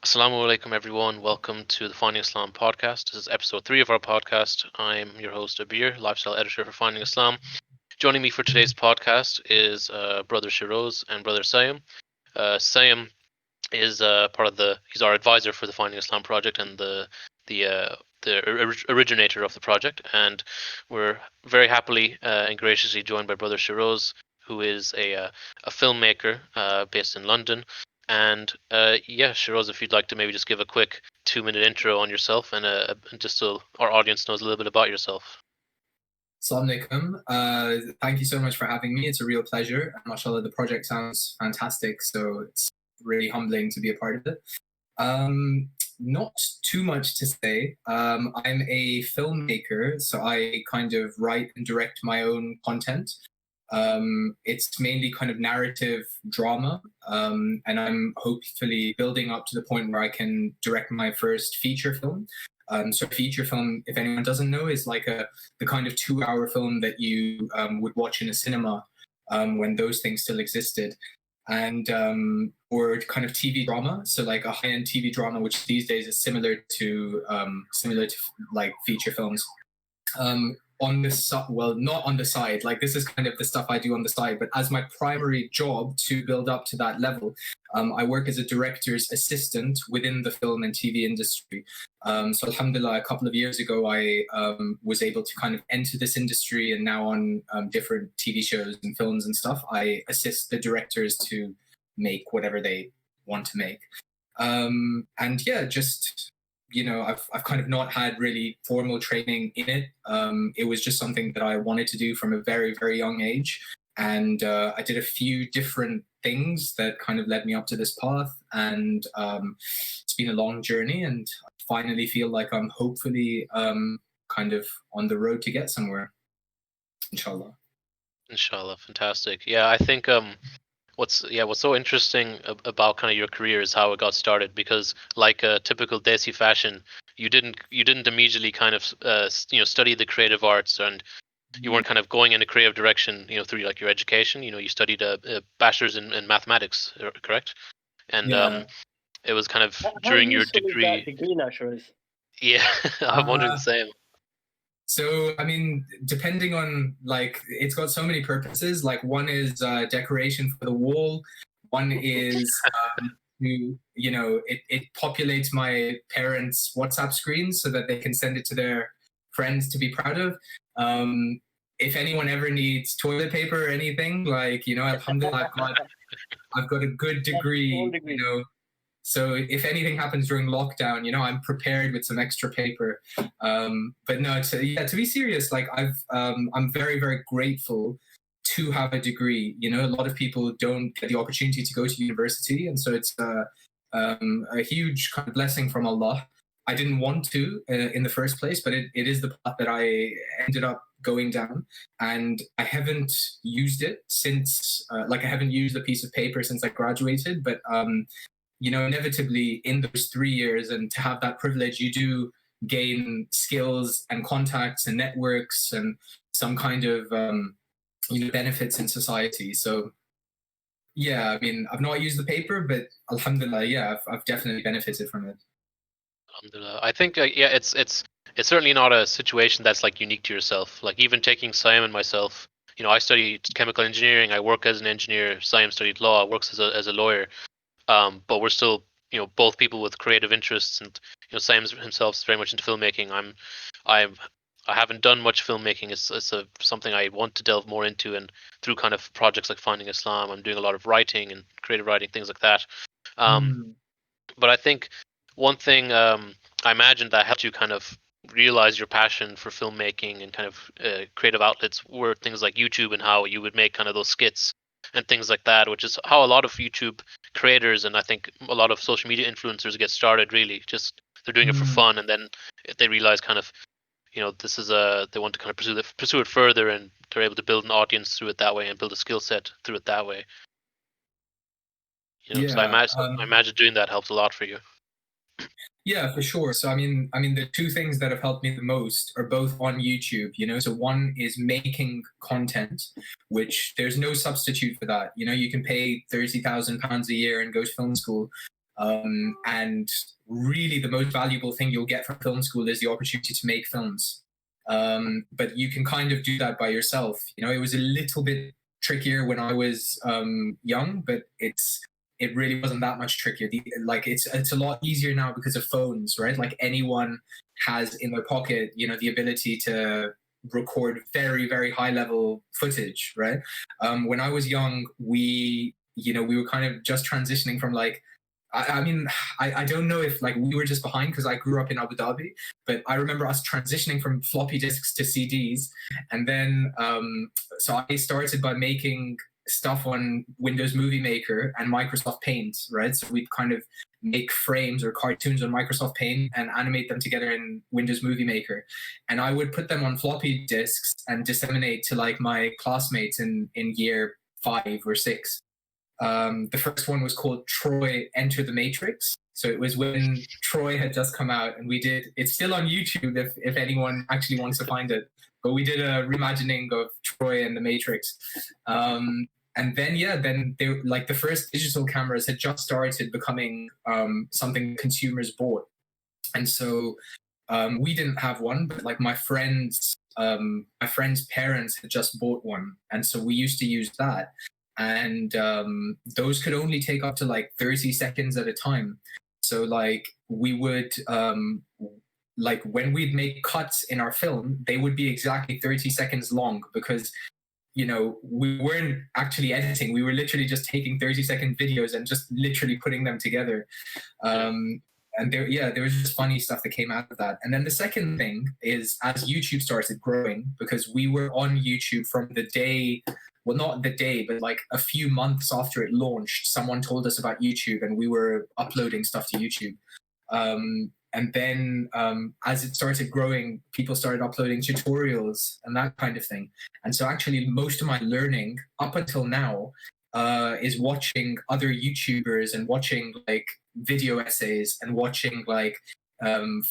Assalamu alaikum, everyone. Welcome to the Finding Islam podcast. This is episode 3 of our podcast. I'm your host, Abeer, lifestyle editor for Finding Islam. Joining me for today's podcast is brother Shehroze and brother Sayem. Sayem is he's our advisor for the Finding Islam project and the originator of the project. And we're very happily and graciously joined by brother Shehroze, who is a filmmaker based in London. And yeah, Shehroze, if you'd like to maybe just give a quick 2-minute intro on yourself and just so our audience knows a little bit about yourself. Assalamu alaikum. Thank you so much for having me. It's a real pleasure. MashaAllah, the project sounds fantastic, so it's really humbling to be a part of it. Not too much to say. I'm a filmmaker, so I kind of write and direct my own content. It's mainly kind of narrative drama, and I'm hopefully building up to the point where I can direct my first feature film. So feature film, if anyone doesn't know, is like the kind of 2-hour film that you would watch in a cinema when those things still existed, and or kind of TV drama. So like a high-end TV drama, which these days is similar to like feature films. On the side, well, not on the side, like this is kind of the stuff I do on the side, but as my primary job to build up to that level, I work as a director's assistant within the film and TV industry. So alhamdulillah, a couple of years ago, I was able to kind of enter this industry, and now on different TV shows and films and stuff, I assist the directors to make whatever they want to make. And yeah, just I've kind of not had really formal training in it. It was just something that I wanted to do from a very, very young age. And I did a few different things that kind of led me up to this path. And it's been a long journey. And I finally feel like I'm hopefully kind of on the road to get somewhere. Inshallah. Inshallah, fantastic. Yeah, I think what's so interesting about kind of your career is how it got started, because like a typical Desi fashion, you didn't immediately kind of study the creative arts, and you weren't kind of going in a creative direction through like your education. You studied a bachelor's in mathematics, correct? And Yeah. it was kind of How during your useful is that degree. degree now, Shehroze? Yeah, I'm wondering the same. So, I mean, depending on, like, it's got so many purposes. Like, one is decoration for the wall. One is, it populates my parents' WhatsApp screens so that they can send it to their friends to be proud of. If anyone ever needs toilet paper or anything, like, alhamdulillah, I've got a good degree, So if anything happens during lockdown, I'm prepared with some extra paper. But no, to be serious, like I'm very, very grateful to have a degree. A lot of people don't get the opportunity to go to university, and so it's a huge kind of blessing from Allah. I didn't want to in the first place, but it is the path that I ended up going down, and I haven't used it since. I haven't used a piece of paper since I graduated, but inevitably in those 3 years, and to have that privilege, you do gain skills and contacts and networks and some kind of benefits in society. So yeah, I mean, I've not used the paper, but alhamdulillah, yeah, I've definitely benefited from it. Alhamdulillah. I think it's certainly not a situation that's like unique to yourself. Like even taking Sayem and myself, I studied chemical engineering. I work as an engineer. Sayem studied law. Works as a lawyer. But we're still, both people with creative interests, and Sam himself is very much into filmmaking. I haven't done much filmmaking. It's something I want to delve more into, and through kind of projects like Finding Islam, I'm doing a lot of writing and creative writing, things like that. But I think one thing I imagine that helped you kind of realize your passion for filmmaking and kind of creative outlets were things like YouTube, and how you would make kind of those skits and things like that, which is how a lot of YouTube creators and I think a lot of social media influencers get started. Really, just they're doing it for fun, and then they realize kind of, this is they want to kind of pursue it further, and they're able to build an audience through it that way and build a skill set through it that way. So I imagine doing that helps a lot for you. Yeah, for sure. So I mean, the two things that have helped me the most are both on YouTube. So one is making content, which there's no substitute for that. You can pay £30,000 a year and go to film school, And really, the most valuable thing you'll get from film school is the opportunity to make films. But you can kind of do that by yourself. You know, it was a little bit trickier when I was young, but it really wasn't that much trickier. Like it's a lot easier now because of phones, right? Like anyone has in their pocket, you know, the ability to record very, very high level footage, right? When I was young, we were kind of just transitioning from like, I mean, I don't know if like we were just behind because I grew up in Abu Dhabi, but I remember us transitioning from floppy disks to CDs. And then, so I started by making stuff on Windows Movie Maker and Microsoft Paint, right? So we'd kind of make frames or cartoons on Microsoft Paint and animate them together in Windows Movie Maker. And I would put them on floppy disks and disseminate to like my classmates in year 5 or 6. The first one was called Troy Enter the Matrix. So it was when Troy had just come out, and we did. It's still on YouTube if anyone actually wants to find it. But we did a reimagining of Troy and the Matrix. And then then they like the first digital cameras had just started becoming something consumers bought, and so we didn't have one, but like my friend's parents had just bought one, and so we used to use that. And those could only take up to like 30 seconds at a time. So like we would like when we'd make cuts in our film, they would be exactly 30 seconds long because you know we weren't actually editing. We were literally just taking 30-second videos and just literally putting them together. And there was just funny stuff that came out of that. And then the second thing is as YouTube started growing, because we were on YouTube from the day, well, not the day, but like a few months after it launched, someone told us about YouTube and we were uploading stuff to YouTube. And then as it started growing, people started uploading tutorials and that kind of thing. And so actually most of my learning up until now is watching other YouTubers and watching like video essays and watching like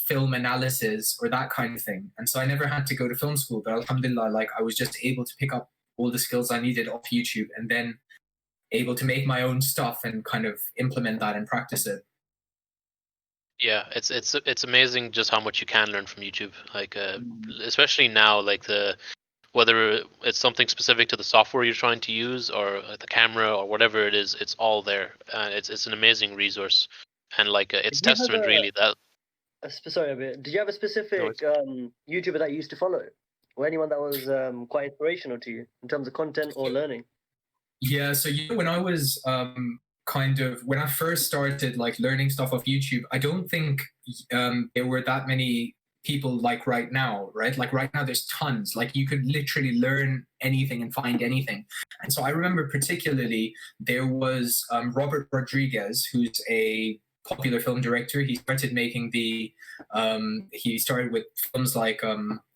film analysis or that kind of thing. And so I never had to go to film school, but alhamdulillah, like I was just able to pick up all the skills I needed off YouTube and then able to make my own stuff and kind of implement that and practice it. Yeah, it's amazing just how much you can learn from YouTube. Like especially now, like whether it's something specific to the software you're trying to use or the camera or whatever it is, it's all there. It's an amazing resource, and like it's testament really that. Sorry, Abeer. Did you have a specific YouTuber that you used to follow, or anyone that was quite inspirational to you in terms of content or learning? Yeah, so when I was when I first started like learning stuff off YouTube, I don't think there were that many people like right now, right? Like right now there's tons. Like you could literally learn anything and find anything. And so I remember particularly there was Robert Rodriguez, who's a popular film director. He started making he started with films like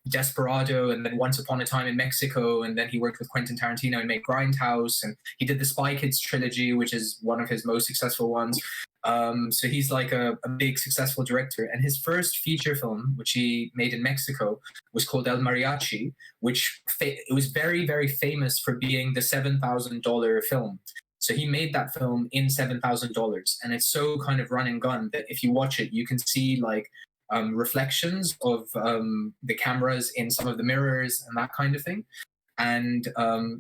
Desperado and then Once Upon a Time in Mexico, and then he worked with Quentin Tarantino and made Grindhouse, and he did the Spy Kids trilogy, which is one of his most successful ones. So he's like a big successful director, and his first feature film, which he made in Mexico, was called El Mariachi, which it was very, very famous for being the $7,000 film. So he made that film in $7,000, and it's so kind of run and gun that if you watch it, you can see like reflections of the cameras in some of the mirrors and that kind of thing. And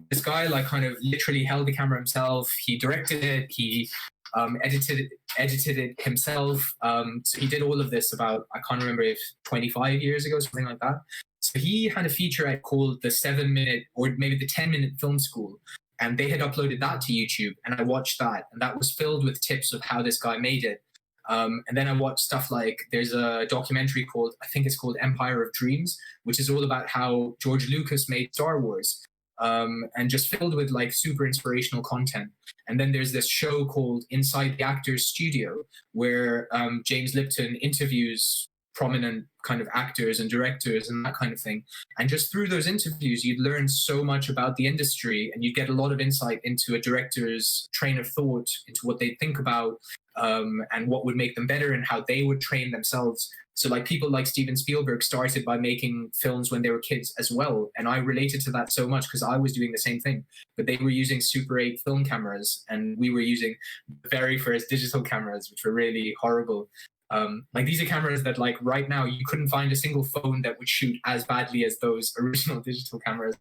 this guy like kind of literally held the camera himself. He directed it. He edited it himself. So he did all of this about, I can't remember if 25 years ago, something like that. So he had a featurette called the 7-minute or maybe the 10-minute film school. And they had uploaded that to YouTube, and I watched that, and that was filled with tips of how this guy made it. And then I watched stuff like there's a documentary called, I think it's called Empire of Dreams, which is all about how George Lucas made Star Wars, and just filled with like super inspirational content. And then there's this show called Inside the Actors Studio, where James Lipton interviews prominent kind of actors and directors and that kind of thing. And just through those interviews, you'd learn so much about the industry, and you'd get a lot of insight into a director's train of thought, into what they think about and what would make them better and how they would train themselves. So like people like Steven Spielberg started by making films when they were kids as well. And I related to that so much because I was doing the same thing, but they were using Super 8 film cameras and we were using the very first digital cameras, which were really horrible. Like these are cameras that like right now you couldn't find a single phone that would shoot as badly as those original digital cameras.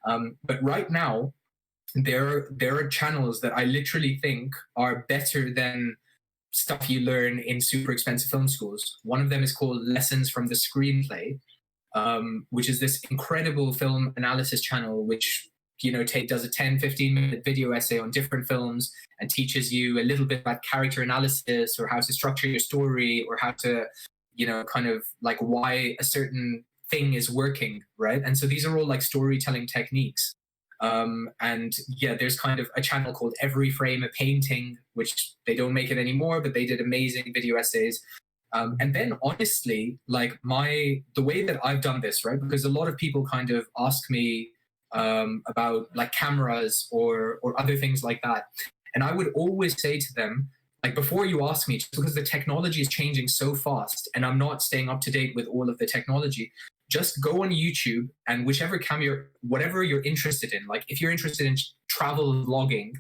But right now, there are channels that I literally think are better than stuff you learn in super expensive film schools. One of them is called Lessons from the Screenplay, which is this incredible film analysis channel, which, you know, does a 10-15 minute video essay on different films and teaches you a little bit about character analysis or how to structure your story or how to, you know, kind of like why a certain thing is working, right? And so these are all like storytelling techniques. And yeah, there's kind of a channel called Every Frame a Painting, which they don't make it anymore, but they did amazing video essays. And then honestly, like the way that I've done this, right? Because a lot of people kind of ask me about like cameras or other things like that. And I would always say to them, like, before you ask me, just because the technology is changing so fast and I'm not staying up to date with all of the technology, just go on YouTube and whichever camera, whatever you're interested in, like if you're interested in travel vlogging,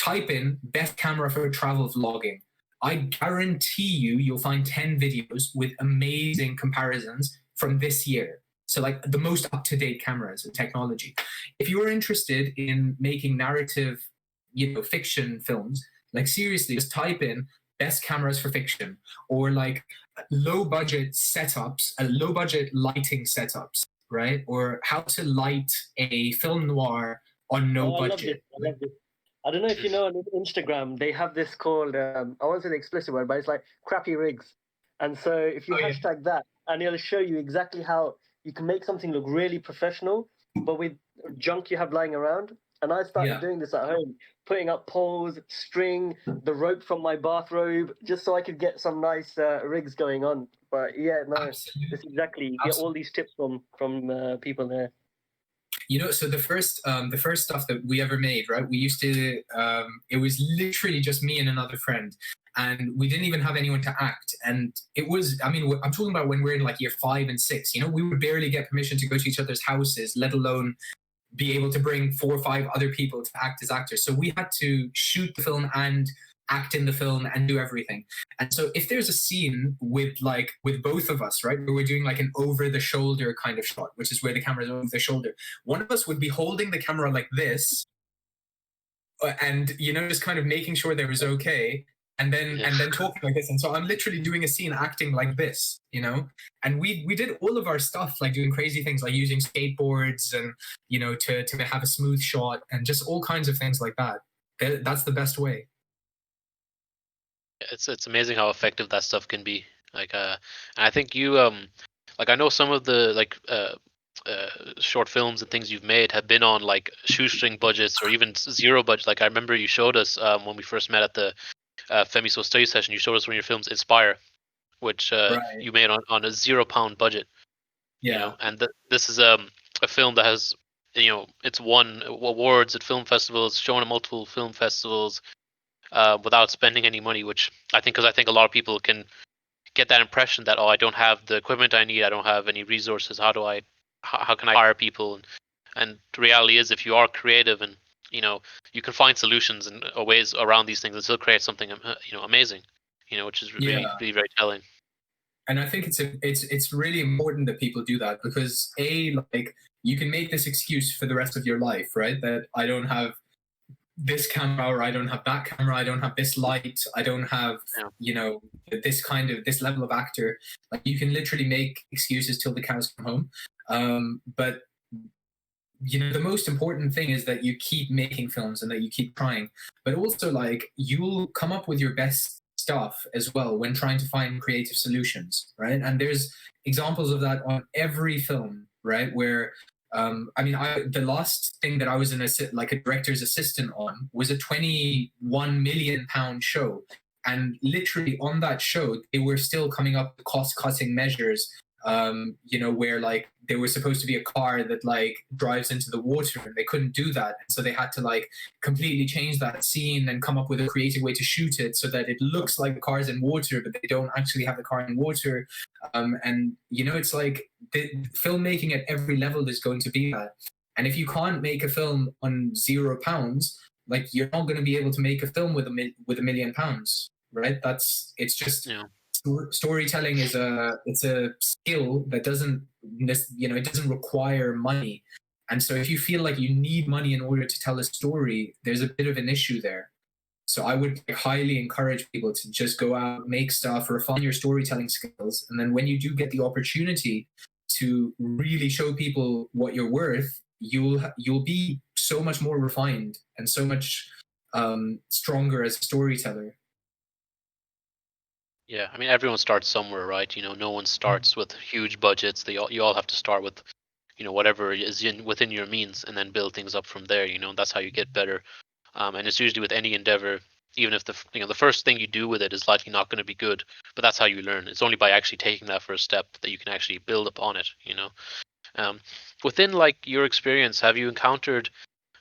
type in best camera for travel vlogging. I guarantee you'll find 10 videos with amazing comparisons from this year. So like the most up-to-date cameras and technology. If you're interested in making narrative, you know, fiction films, like seriously, just type in best cameras for fiction or like low budget setups, low budget lighting setups, right? Or how to light a film noir on no budget. I love this. I don't know if you know on Instagram, they have this called, I won't say the explicit word, but it's like crappy rigs. And so if you hashtag that, and it'll show you exactly how you can make something look really professional, but with junk you have lying around. And I started doing this at home, putting up poles, string, the rope from my bathrobe, just so I could get some nice rigs going on. But yeah, no, it's exactly. You get all these tips from people there. You know, so the first stuff that we ever made, right? We used to, it was literally just me and another friend, and we didn't even have anyone to act. And it was, I mean, I'm talking about when we're in like year 5 and 6. You know, we would barely get permission to go to each other's houses, let alone be able to bring 4 or 5 other people to act as actors. So we had to shoot the film and act in the film and do everything. And so if there's a scene with both of us, right, where we're doing like an over the shoulder kind of shot, which is where the camera's over the shoulder, one of us would be holding the camera like this and, you know, just kind of making sure there was okay. And then talking like this. And so I'm literally doing a scene acting like this, you know? And we did all of our stuff, like doing crazy things, like using skateboards and, you know, to have a smooth shot and just all kinds of things like that. That's the best way. It's amazing how effective that stuff can be. Like and I think you like I know some of the like short films and things you've made have been on like shoestring budgets or even zero budget. Like I remember you showed us when we first met at the Femiso study session, you showed us one of your films, Inspire, which you made on a £0 budget. Yeah. You know, and this is a film that has, you know, it's won awards at film festivals, shown at multiple film festivals, without spending any money. Which I think, because I think a lot of people can get that impression that, oh, I don't have the equipment I need, I don't have any resources. How can I hire people? And the reality is, if you are creative and, you know, you can find solutions and ways around these things and still create something, you know, amazing, you know, which is really very telling. And I think it's really important that people do that, because like you can make this excuse for the rest of your life, right? That I don't have this camera, or I don't have that camera, I don't have this light, I don't have, you know, this level of actor. Like you can literally make excuses till the cows come home. But you know, the most important thing is that you keep making films and that you keep trying, but also like you'll come up with your best stuff as well when trying to find creative solutions, right? And there's examples of that on every film, right? Where I mean, the last thing that I was like a director's assistant on was a £21 million show, and literally on that show they were still coming up with cost-cutting measures where like there was supposed to be a car that like drives into the water, and they couldn't do that, and so they had to like completely change that scene and come up with a creative way to shoot it so that it looks like the car's in water, but they don't actually have the car in water. And it's like the filmmaking at every level is going to be that. And if you can't make a film on £0, like you're not going to be able to make a film with £1 million, right? It's just storytelling is a skill that doesn't it doesn't require money. And so if you feel like you need money in order to tell a story, there's a bit of an issue there. So I would highly encourage people to just go out, make stuff, refine your storytelling skills, and then when you do get the opportunity to really show people what you're worth, you'll be so much more refined and so much stronger as a storyteller. Yeah, I mean, everyone starts somewhere, right? No one starts with huge budgets. You all have to start with, whatever is within your means, and then build things up from there. That's how you get better. And it's usually with any endeavor, even if the first thing you do with it is likely not going to be good, but that's how you learn. It's only by actually taking that first step that you can actually build upon it. Within like your experience, have you encountered,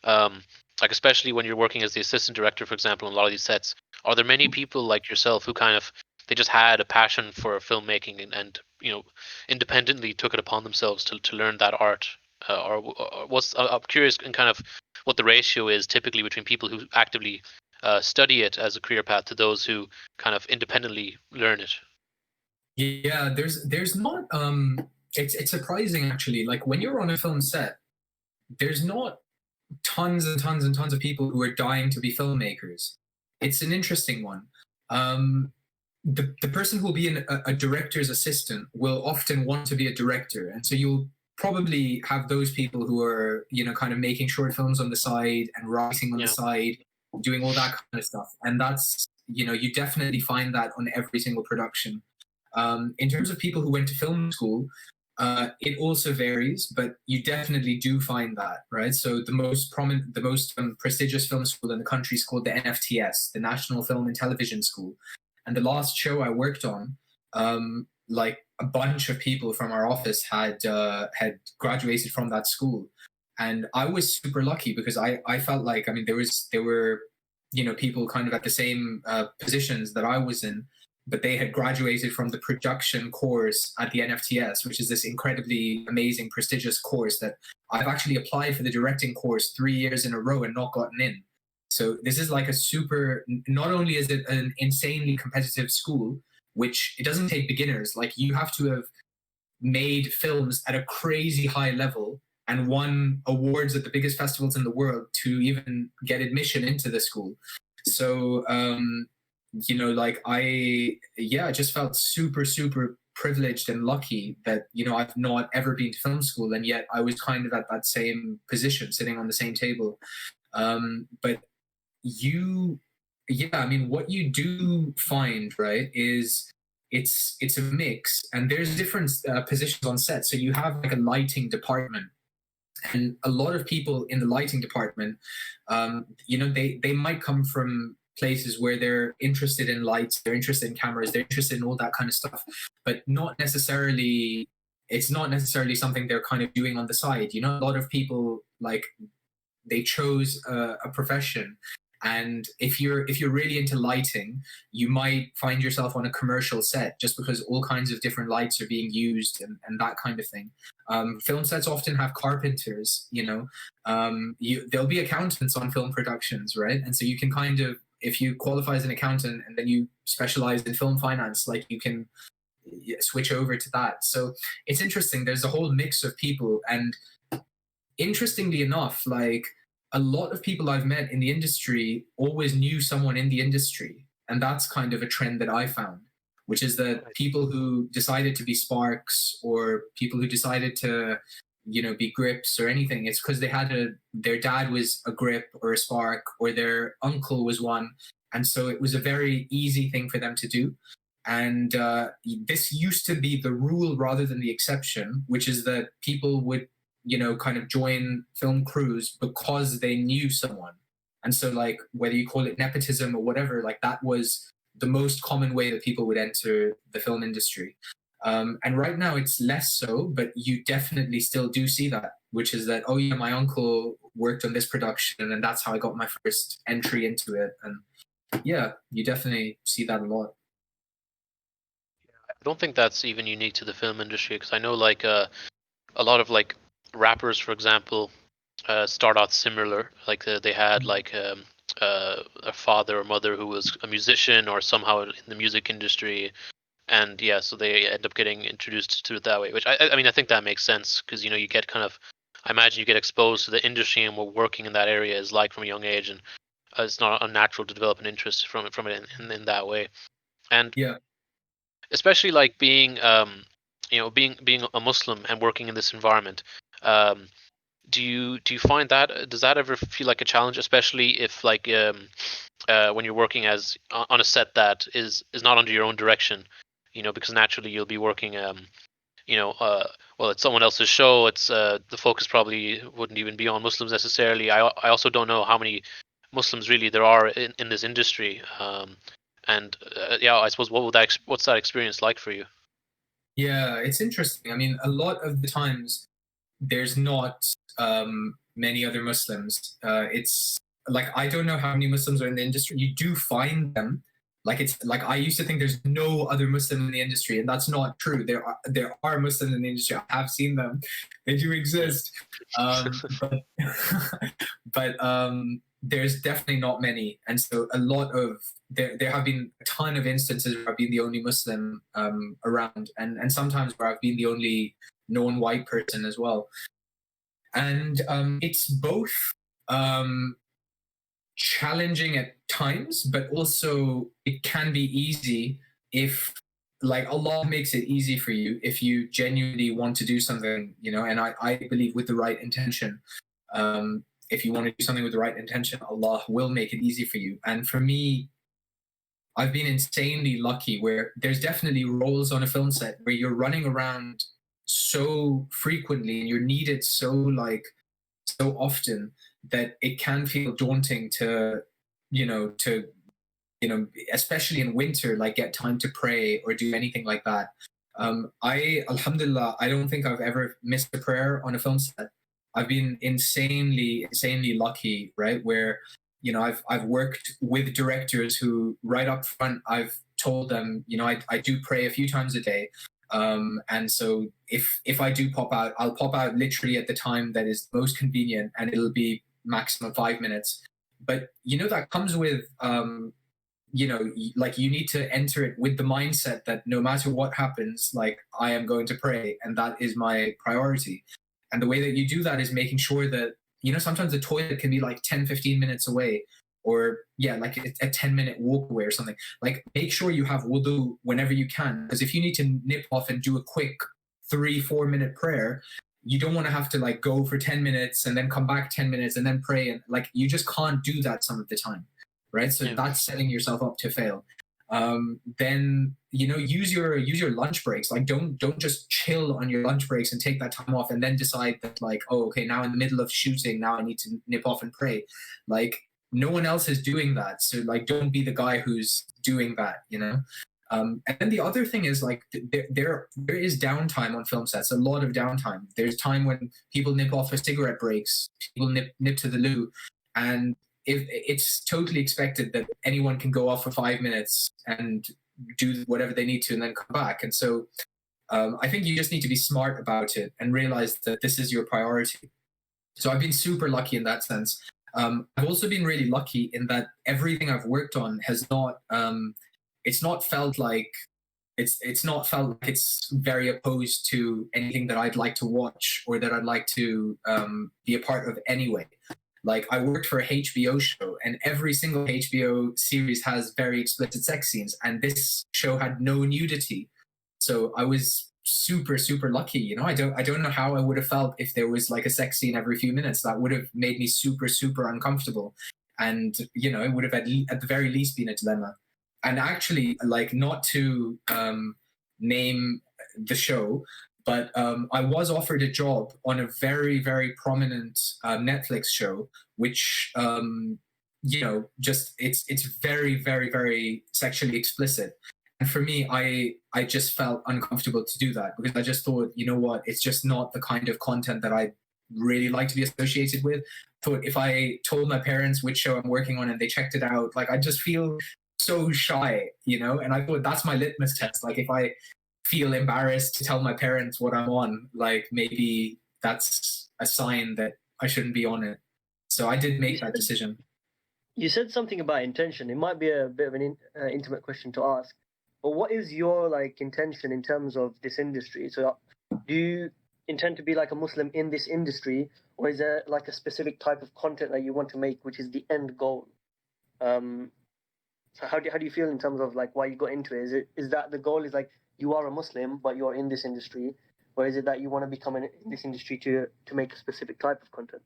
like especially when you're working as the assistant director, for example, on a lot of these sets, are there many people like yourself who kind of they just had a passion for filmmaking and independently took it upon themselves to learn that art, or what's I'm curious in kind of what the ratio is typically between people who actively study it as a career path to those who kind of independently learn it. Yeah, there's not it's surprising actually. Like when you're on a film set, there's not tons and tons and tons of people who are dying to be filmmakers. It's an interesting one. The person who will be a director's assistant will often want to be a director, and so you'll probably have those people who are kind of making short films on the side and writing on the side, doing all that kind of stuff. And that's you definitely find that on every single production. In terms of people who went to film school, it also varies, but you definitely do find that, right? So the most prestigious film school in the country is called the NFTS, the National Film and Television School. And the last show I worked on, like a bunch of people from our office had graduated from that school, and I was super lucky because I felt like, I mean, there were people kind of at the same positions that I was in, but they had graduated from the production course at the NFTS, which is this incredibly amazing, prestigious course that I've actually applied for the directing course 3 years in a row and not gotten in. So this is like not only is it an insanely competitive school, which it doesn't take beginners, like you have to have made films at a crazy high level and won awards at the biggest festivals in the world to even get admission into the school. So, like I just felt super, super privileged and lucky that, I've not ever been to film school, and yet I was kind of at that same position, sitting on the same table. But I mean, what you do find, right, is it's a mix, and there's different positions on set. So you have like a lighting department, and a lot of people in the lighting department, they might come from places where they're interested in lights, they're interested in cameras, they're interested in all that kind of stuff, but it's not necessarily something they're kind of doing on the side. A lot of people, like, they chose a profession, and if you're really into lighting, you might find yourself on a commercial set just because all kinds of different lights are being used and that kind of thing. Film sets often have carpenters. There'll be accountants on film productions, right? And so you can kind of, if you qualify as an accountant and then you specialize in film finance, like, you can switch over to that. So it's interesting. There's a whole mix of people, and interestingly enough, like, a lot of people I've met in the industry always knew someone in the industry. And that's kind of a trend that I found, which is that people who decided to be sparks, or people who decided to, be grips or anything, it's because their dad was a grip or a spark, or their uncle was one. And so it was a very easy thing for them to do. And this used to be the rule rather than the exception, which is that people would kind of join film crews because they knew someone. And so, like, whether you call it nepotism or whatever, like, that was the most common way that people would enter the film industry. And right now it's less so, but you definitely still do see that, which is that, oh yeah, my uncle worked on this production and that's how I got my first entry into it. And yeah, you definitely see that a lot. I don't think that's even unique to the film industry, because I know like a lot of like rappers, for example, start out similar. Like they had like a father or mother who was a musician or somehow in the music industry, and yeah, so they end up getting introduced to it that way. Which I mean, I think that makes sense, because you know you get kind of, I imagine you get exposed to the industry and what working in that area is like from a young age, and it's not unnatural to develop an interest from it in that way. And Yeah. especially like being you know, being a Muslim and working in this environment. Um, do you find that, does that ever feel like a challenge, especially if like when you're working as on a set that is not under your own direction, you know, because naturally you'll be working you know, well, it's someone else's show. It's the focus probably wouldn't even be on Muslims necessarily. I also don't know how many Muslims really there are in this industry. And yeah, I suppose what's that experience like for you? Yeah, it's interesting. I mean, a lot of the times there's not many other Muslims. It's like I don't know how many Muslims are in the industry. You do find them. Like it's like I used to think there's no other Muslim in the industry, and that's not true. There are Muslims in the industry. I have seen them. They do exist. But there's definitely not many, and so a lot of there have been a ton of instances where I've been the only Muslim around, and sometimes where I've been the only non-white person as well. And it's both um, challenging at times, but also it can be easy if, like, Allah makes it easy for you if you genuinely want to do something, you know. And I believe with the right intention, if you want to do something with the right intention, Allah will make it easy for you. And for me, I've been insanely lucky where there's definitely roles on a film set where you're running around so frequently and you're needed so often that it can feel daunting to, you know, to, you know, especially in winter, like get time to pray or do anything like that. Alhamdulillah, I don't think I've ever missed a prayer on a film set. I've been insanely lucky, right? Where, you know, I've worked with directors who right up front, I've told them, you know, I do pray a few times a day. And so if I do pop out, I'll pop out literally at the time that is most convenient, and it'll be maximum 5 minutes. But you know that comes with you know, like you need to enter it with the mindset that no matter what happens, like I am going to pray, and that is my priority. And the way that you do that is making sure that, you know, sometimes the toilet can be like 10-15 minutes away, or yeah, like a 10-minute walk away or something. Like make sure you have wudu whenever you can, because if you need to nip off and do a quick 3-4 minute prayer, you don't want to have to like go for 10 minutes and then come back 10 minutes and then pray, and like you just can't do that some of the time, right? So Yeah. that's setting yourself up to fail. Then, you know, use your lunch breaks. Like don't just chill on your lunch breaks and take that time off and then decide that, like, oh, okay, now in the middle of shooting, now I need to nip off and pray. Like no one else is doing that, so like don't be the guy who's doing that, you know. And then the other thing is like there is downtime on film sets, a lot of downtime. There's time when people nip off for cigarette breaks, people nip to the loo, and if it's totally expected that anyone can go off for 5 minutes and do whatever they need to and then come back. And so I think you just need to be smart about it and realize that this is your priority. So I've been super lucky in that sense. I've also been really lucky in that everything I've worked on has not it's not felt like it's not felt like it's very opposed to anything that I'd like to watch or that I'd like to be a part of anyway. Like I worked for a HBO show, and every single HBO series has very explicit sex scenes, and this show had no nudity. So I was super lucky. You know, I don't know how I would have felt if there was like a sex scene every few minutes. That would have made me super uncomfortable, and you know, it would have at the very least been a dilemma. And actually, like, not to name the show, but I was offered a job on a very prominent Netflix show, which you know, just it's very sexually explicit. And for me, I just felt uncomfortable to do that because I just thought, you know what, it's just not the kind of content that I really like to be associated with. I thought if I told my parents which show I'm working on and they checked it out, like I just feel so shy, you know. And I thought that's my litmus test. Like if I feel embarrassed to tell my parents what I'm on, like maybe that's a sign that I shouldn't be on it. So I did make that decision. You said something about intention. It might be a bit of an intimate question to ask, but what is your like intention in terms of this industry? So, do you intend to be like a Muslim in this industry, or is there like a specific type of content that you want to make, which is the end goal? Um, so how do you feel in terms of like why you got into it? Is that the goal is like you are a Muslim but you're in this industry, or is it that you want to become in this industry to make a specific type of content?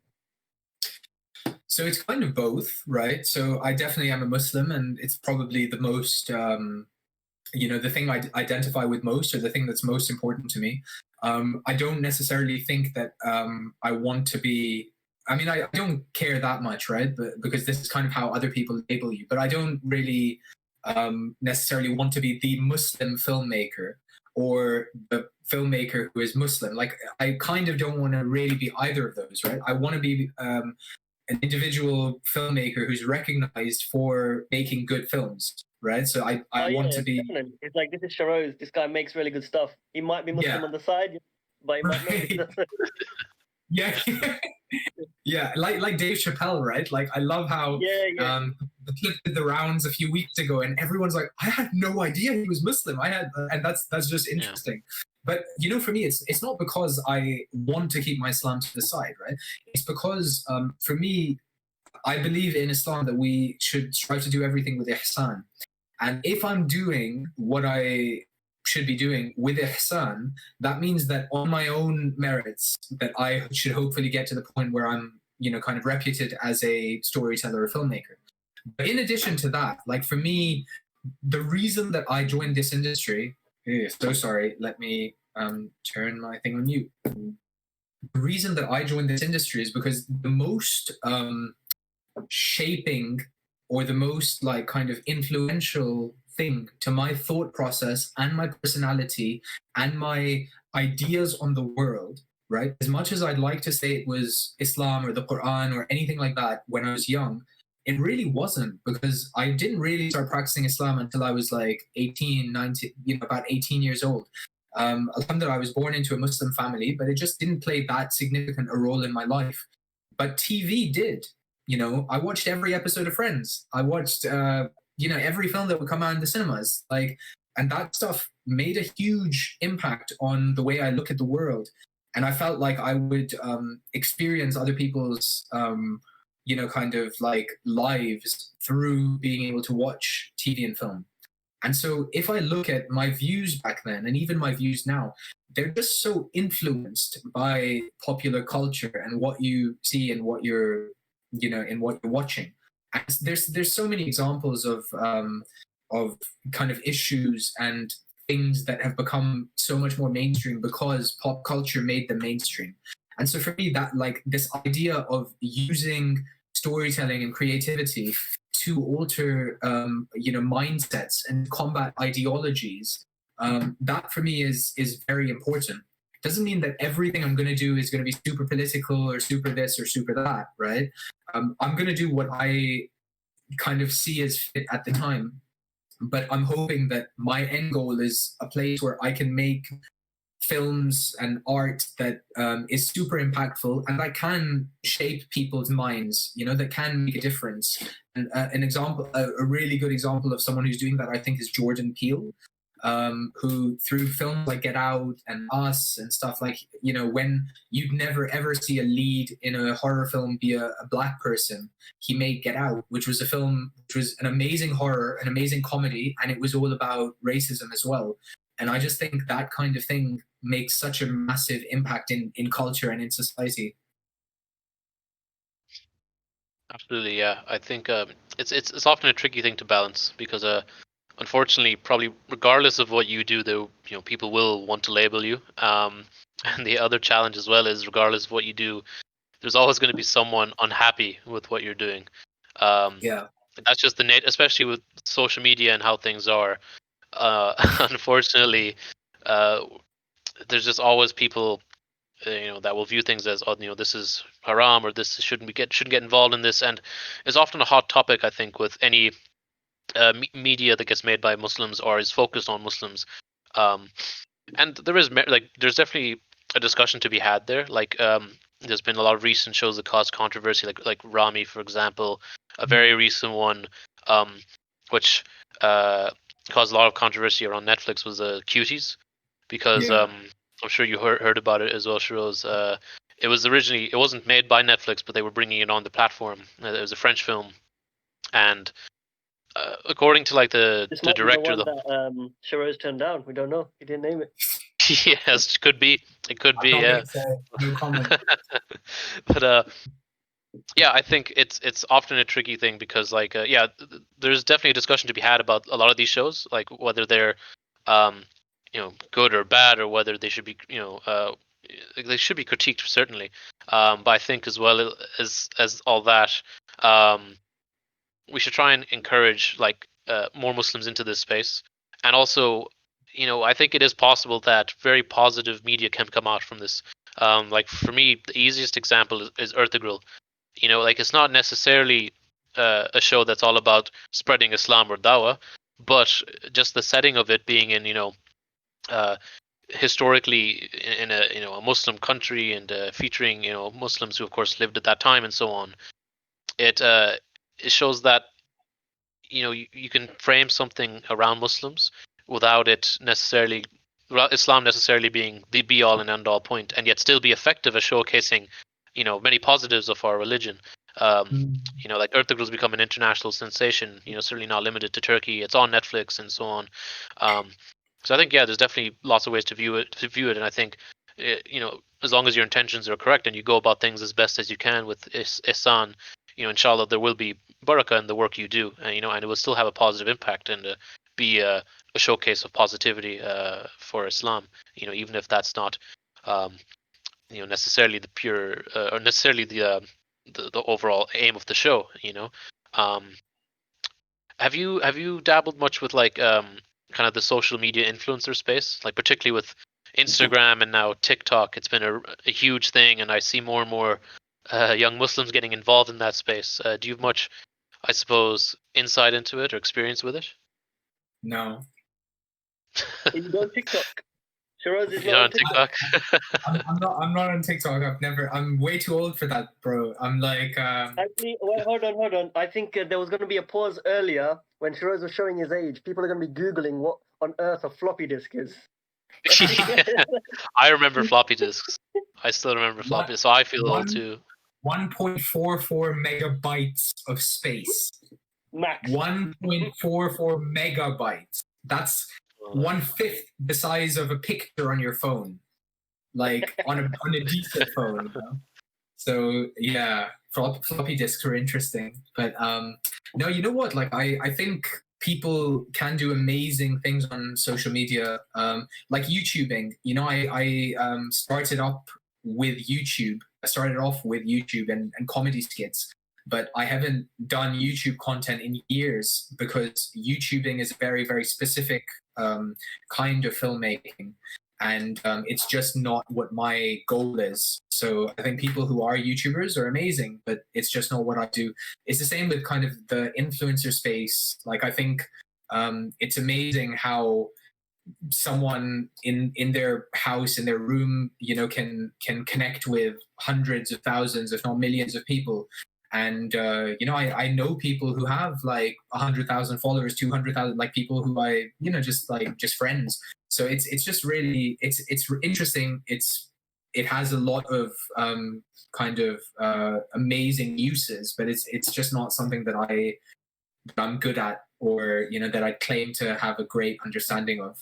So it's kind of both, right? So I definitely am a Muslim, and it's probably the most, the thing I identify with most, or the thing that's most important to me. I don't necessarily think that I want to be. I mean, I don't care that much, right? But because this is kind of how other people label you. But I don't really necessarily want to be the Muslim filmmaker or the filmmaker who is Muslim. Like, I kind of don't want to really be either of those, right? I want to be an individual filmmaker who's recognized for making good films, right? So I want to be. Definitely. It's like this is Shehroze. This guy makes really good stuff. He might be Muslim on the side, but he might make it. Yeah. Yeah, like Dave Chappelle, right? Like I love how the clip did the rounds a few weeks ago, and everyone's like, I had no idea he was Muslim. And that's just interesting. But for me, it's not because I want to keep my Islam to the side, right? It's because for me, I believe in Islam that we should strive to do everything with ihsan. And if I'm doing what I should be doing with ihsan, that means that on my own merits, that I should hopefully get to the point where I'm, kind of reputed as a storyteller or filmmaker. But in addition to that, like for me, the reason that I joined this industry, so sorry, let me turn my thing on mute. The reason that I joined this industry is because the most shaping or the most like kind of influential thing to my thought process and my personality and my ideas on the world, right? As much as I'd like to say it was Islam or the Quran or anything like that when I was young, it really wasn't, because I didn't really start practicing Islam until I was like 18, 19, about 18 years old. Alhamdulillah, I was born into a Muslim family, but it just didn't play that significant a role in my life. But TV did. I watched every episode of Friends. I watched, every film that would come out in the cinemas. And that stuff made a huge impact on the way I look at the world. And I felt like I would experience other people's, kind of like lives through being able to watch TV and film. And so if I look at my views back then and even my views now, they're just so influenced by popular culture and what you see and what you're in what you're watching. And there's so many examples of kind of issues and things that have become so much more mainstream because pop culture made them mainstream. And so for me, that like this idea of using storytelling and creativity to alter mindsets and combat ideologies, that for me is very important. Doesn't mean that everything I'm going to do is going to be super political or super this or super that, right? I'm going to do what I kind of see as fit at the time. But I'm hoping that my end goal is a place where I can make films and art that is super impactful and that can shape people's minds, that can make a difference. And a really good example of someone who's doing that, I think, is Jordan Peele. Who through films like Get Out and Us and stuff like, when you'd never ever see a lead in a horror film be a black person, he made Get Out, which was a film, which was an amazing horror, an amazing comedy, and it was all about racism as well. And I just think that kind of thing makes such a massive impact in culture and in society. Absolutely, yeah. I think it's often a tricky thing to balance because unfortunately, probably regardless of what you do, though, people will want to label you. And the other challenge as well is, regardless of what you do, there's always going to be someone unhappy with what you're doing. Yeah, that's just the especially with social media and how things are. unfortunately, there's just always people, that will view things as, this is haram, or this shouldn't get involved in this, and it's often a hot topic, I think, with any media that gets made by Muslims or is focused on Muslims. And there's definitely a discussion to be had there. Like, there's been a lot of recent shows that caused controversy, like Rami, for example, a very recent one, which caused a lot of controversy around Netflix, was the Cuties, because I'm sure you heard about it as well, Shehroze. It wasn't made by Netflix, but they were bringing it on the platform. It was a French film, and according to like the This the might be the director, one that Shehroze turned down. We don't know. He didn't name it. yes, could be. It could I'm be, not yeah. gonna say, no comment. But yeah, I think it's often a tricky thing because there's definitely a discussion to be had about a lot of these shows, like whether they're um good or bad, or whether they should be they should be critiqued, certainly. But I think as well as all that, um we should try and encourage more Muslims into this space, and also, I think it is possible that very positive media can come out from this. Like for me, the easiest example is Ertugrul. Like it's not necessarily a show that's all about spreading Islam or dawah, but just the setting of it being in uh, historically in a Muslim country, and featuring Muslims who of course lived at that time and so on. It shows that you can frame something around Muslims without Islam necessarily being the be all and end all point, and yet still be effective at showcasing many positives of our religion. Like Ertugrul's become an international sensation. Certainly not limited to Turkey. It's on Netflix and so on. Um, so I think, yeah, there's definitely lots of ways to view it, and I think as long as your intentions are correct and you go about things as best as you can with ihsan, inshallah, there will be barakah in the work you do, and it will still have a positive impact, and be a showcase of positivity for Islam. Even if that's not um, necessarily the pure or necessarily the overall aim of the show. Um, have you dabbled much with kind of the social media influencer space, like particularly with Instagram and now TikTok? It's been a huge thing, and I see more and more young Muslims getting involved in that space. Do you have much, I suppose, insight into it or experience with it? No. You go on TikTok. Shehroze is You're not not on on TikTok. TikTok? I'm not on TikTok. I'm way too old for that, bro. I'm like, Actually, wait, hold on. I think there was going to be a pause earlier when Shehroze was showing his age. People are going to be Googling what on earth a floppy disk is. I remember floppy disks. I still remember floppy, so I feel old too. 1.44 megabytes of space. Max. 1.44 megabytes. That's 1/5 the size of a picture on your phone, like on a decent phone. So yeah, floppy disks are interesting, but no, you know what? Like I think people can do amazing things on social media, like YouTubing. I started up with YouTube. I started off with YouTube and comedy skits, but I haven't done YouTube content in years because YouTubing is a very, very specific kind of filmmaking, and it's just not what my goal is. So I think people who are YouTubers are amazing, but it's just not what I do. It's the same with kind of the influencer space. Like I think it's amazing how someone in their house, in their room, can connect with hundreds of thousands, if not millions of people. And I know people who have like 100,000 followers, 200,000, like people who I just friends. So it's just really it's interesting. It has a lot of kind of amazing uses, but it's just not something that I'm good at, or that I claim to have a great understanding of.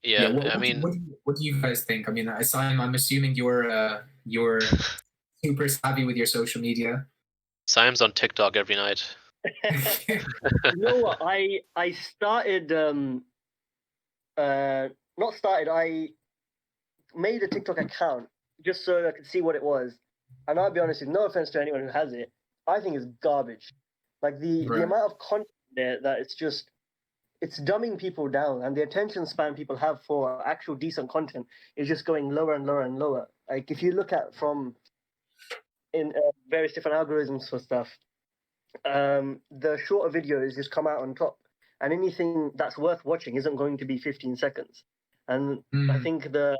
Yeah, What, I what, do- mean, what do you guys think? I mean, Simon, I'm assuming you're super savvy with your social media. Sam's on TikTok every night. You know what? I started not started. I made a TikTok account just so I could see what it was. And I'll be honest with you, no offense to anyone who has it, I think it's garbage. Like the Right. amount of content there that it's dumbing people down, and the attention span people have for actual decent content is just going lower and lower and lower. Like if you look at from in various different algorithms for stuff, the shorter videos just come out on top, and anything that's worth watching isn't going to be 15 seconds. And I Mm. think the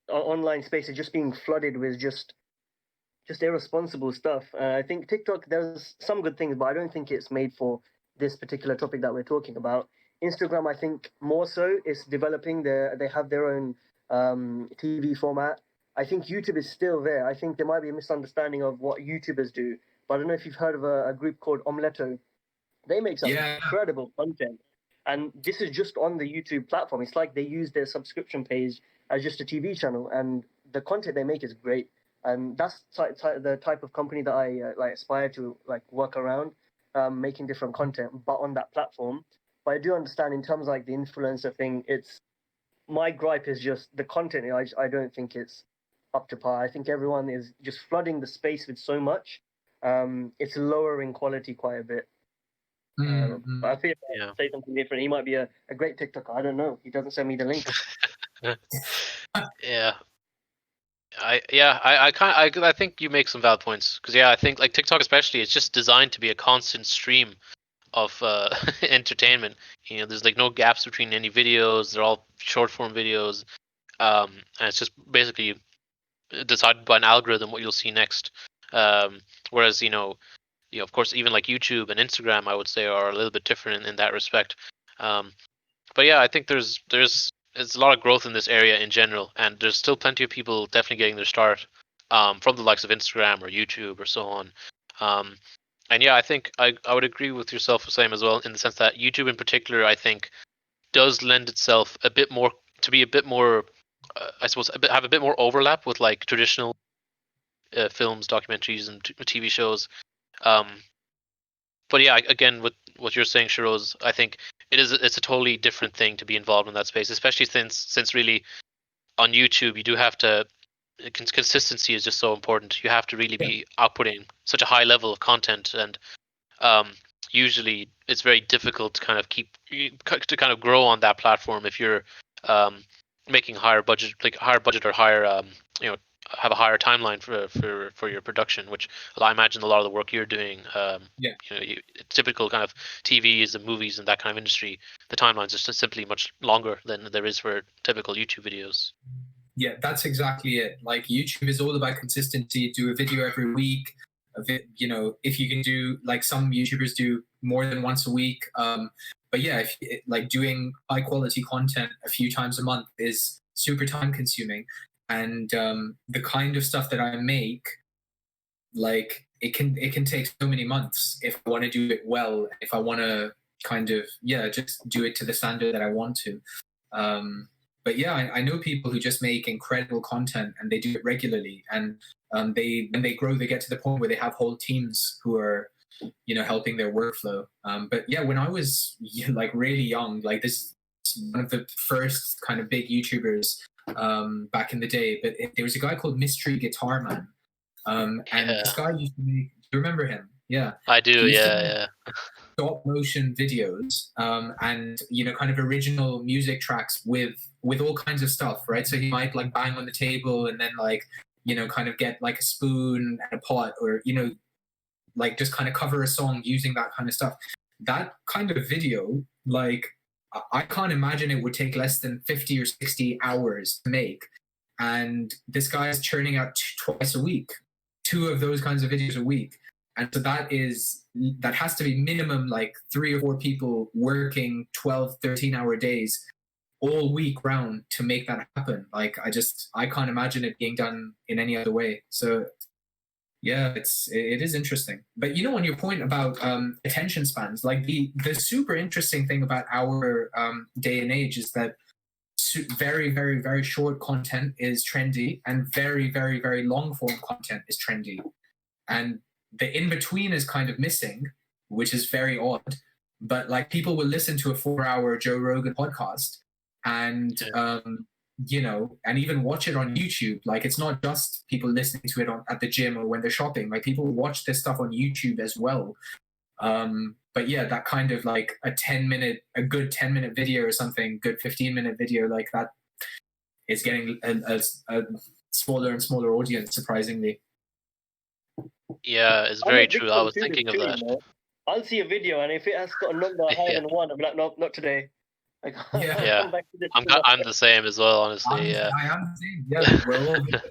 online space is just being flooded with just irresponsible stuff. I think TikTok, there's some good things, but I don't think it's made for this particular topic that we're talking about. Instagram, I think more so, is developing. They have their own TV format. I think YouTube is still there. I think there might be a misunderstanding of what YouTubers do. But I don't know if you've heard of a group called Omleto. They make some Yeah. incredible content. And this is just on the YouTube platform. It's like they use their subscription page as just a TV channel, and the content they make is great. And that's the type of company that I like aspire to like work around, making different content, but on that platform. But I do understand in terms of like the influencer thing. It's my gripe is just the content. I don't think it's up to par. I think everyone is just flooding the space with so much. It's lowering quality quite a bit. But I feel if Yeah. I say something different, he might be a great TikToker. I don't know. He doesn't send me the link. Yeah. I think you make some valid points, because I think like TikTok especially, it's just designed to be a constant stream of entertainment. There's like no gaps between any videos. They're all short form videos, and it's just basically decided by an algorithm what you'll see next. Whereas of course, even like YouTube and Instagram, I would say, are a little bit different in that respect. But I think there's a lot of growth in this area in general, and there's still plenty of people definitely getting their start from the likes of Instagram or YouTube or so on. And I think I would agree with yourself, Sam, as well, in the sense that YouTube in particular, I think, does lend itself a bit more to be a bit more, I suppose, have a bit more overlap with like traditional films, documentaries, and TV shows. But again, with what you're saying, Shehroze, I think it's a totally different thing to be involved in that space, especially since really on YouTube you do have to consistency is just so important. You have to really be outputting such a high level of content, and usually it's very difficult to kind of grow on that platform if you're making higher budget or higher have a higher timeline for your production, which I imagine a lot of the work you're doing, typical kind of TVs and movies and that kind of industry, the timelines are just simply much longer than there is for typical YouTube videos. Yeah, that's exactly it. Like YouTube is all about consistency. Do a video every week. If you can do, like, some YouTubers do more than once a week. But if like doing high quality content a few times a month is super time consuming, and the kind of stuff that I make, like it can take so many months if I want to do it well. If I want to kind of just do it to the standard that I want to. But I know people who just make incredible content and they do it regularly, and when they grow, they get to the point where they have whole teams who are helping their workflow. But when I was like really young, like this is one of the first kind of big YouTubers back in the day. But there was a guy called Mystery Guitar Man, and this guy used to make. Do you remember him? Yeah, I do. Yeah. Stop motion videos, and kind of original music tracks with all kinds of stuff, right? So he might like bang on the table and then like kind of get like a spoon and a pot, or like just kind of cover a song using that kind of stuff. That kind of video, like I can't imagine it would take less than 50 or 60 hours to make, and this guy is churning out twice a week, 2 of those kinds of videos a week. And so that has to be minimum like 3 or 4 people working 12, 13-hour days all week round to make that happen. Like I can't imagine it being done in any other way. So it is interesting. But on your point about attention spans, like the super interesting thing about our day and age is that very, very, very short content is trendy, and very, very, very long form content is trendy. And the in between is kind of missing, which is very odd. But like people will listen to a 4-hour Joe Rogan podcast, and and even watch it on YouTube. Like it's not just people listening to it at the gym or when they're shopping. Like people watch this stuff on YouTube as well. but yeah, that kind of like a good 10-minute video or something, good 15-minute video like that is getting a smaller and smaller audience, surprisingly. Yeah, it's I'm a very big true. I fan was too, thinking of you that. know. I'll see a video, and if it has got a number higher Yeah, than one, I'm like, nope, not today. Like, I'll Yeah, yeah. come back to this I'm tomorrow. the same as well, honestly. Yeah, I am the same. Yeah, we're all good.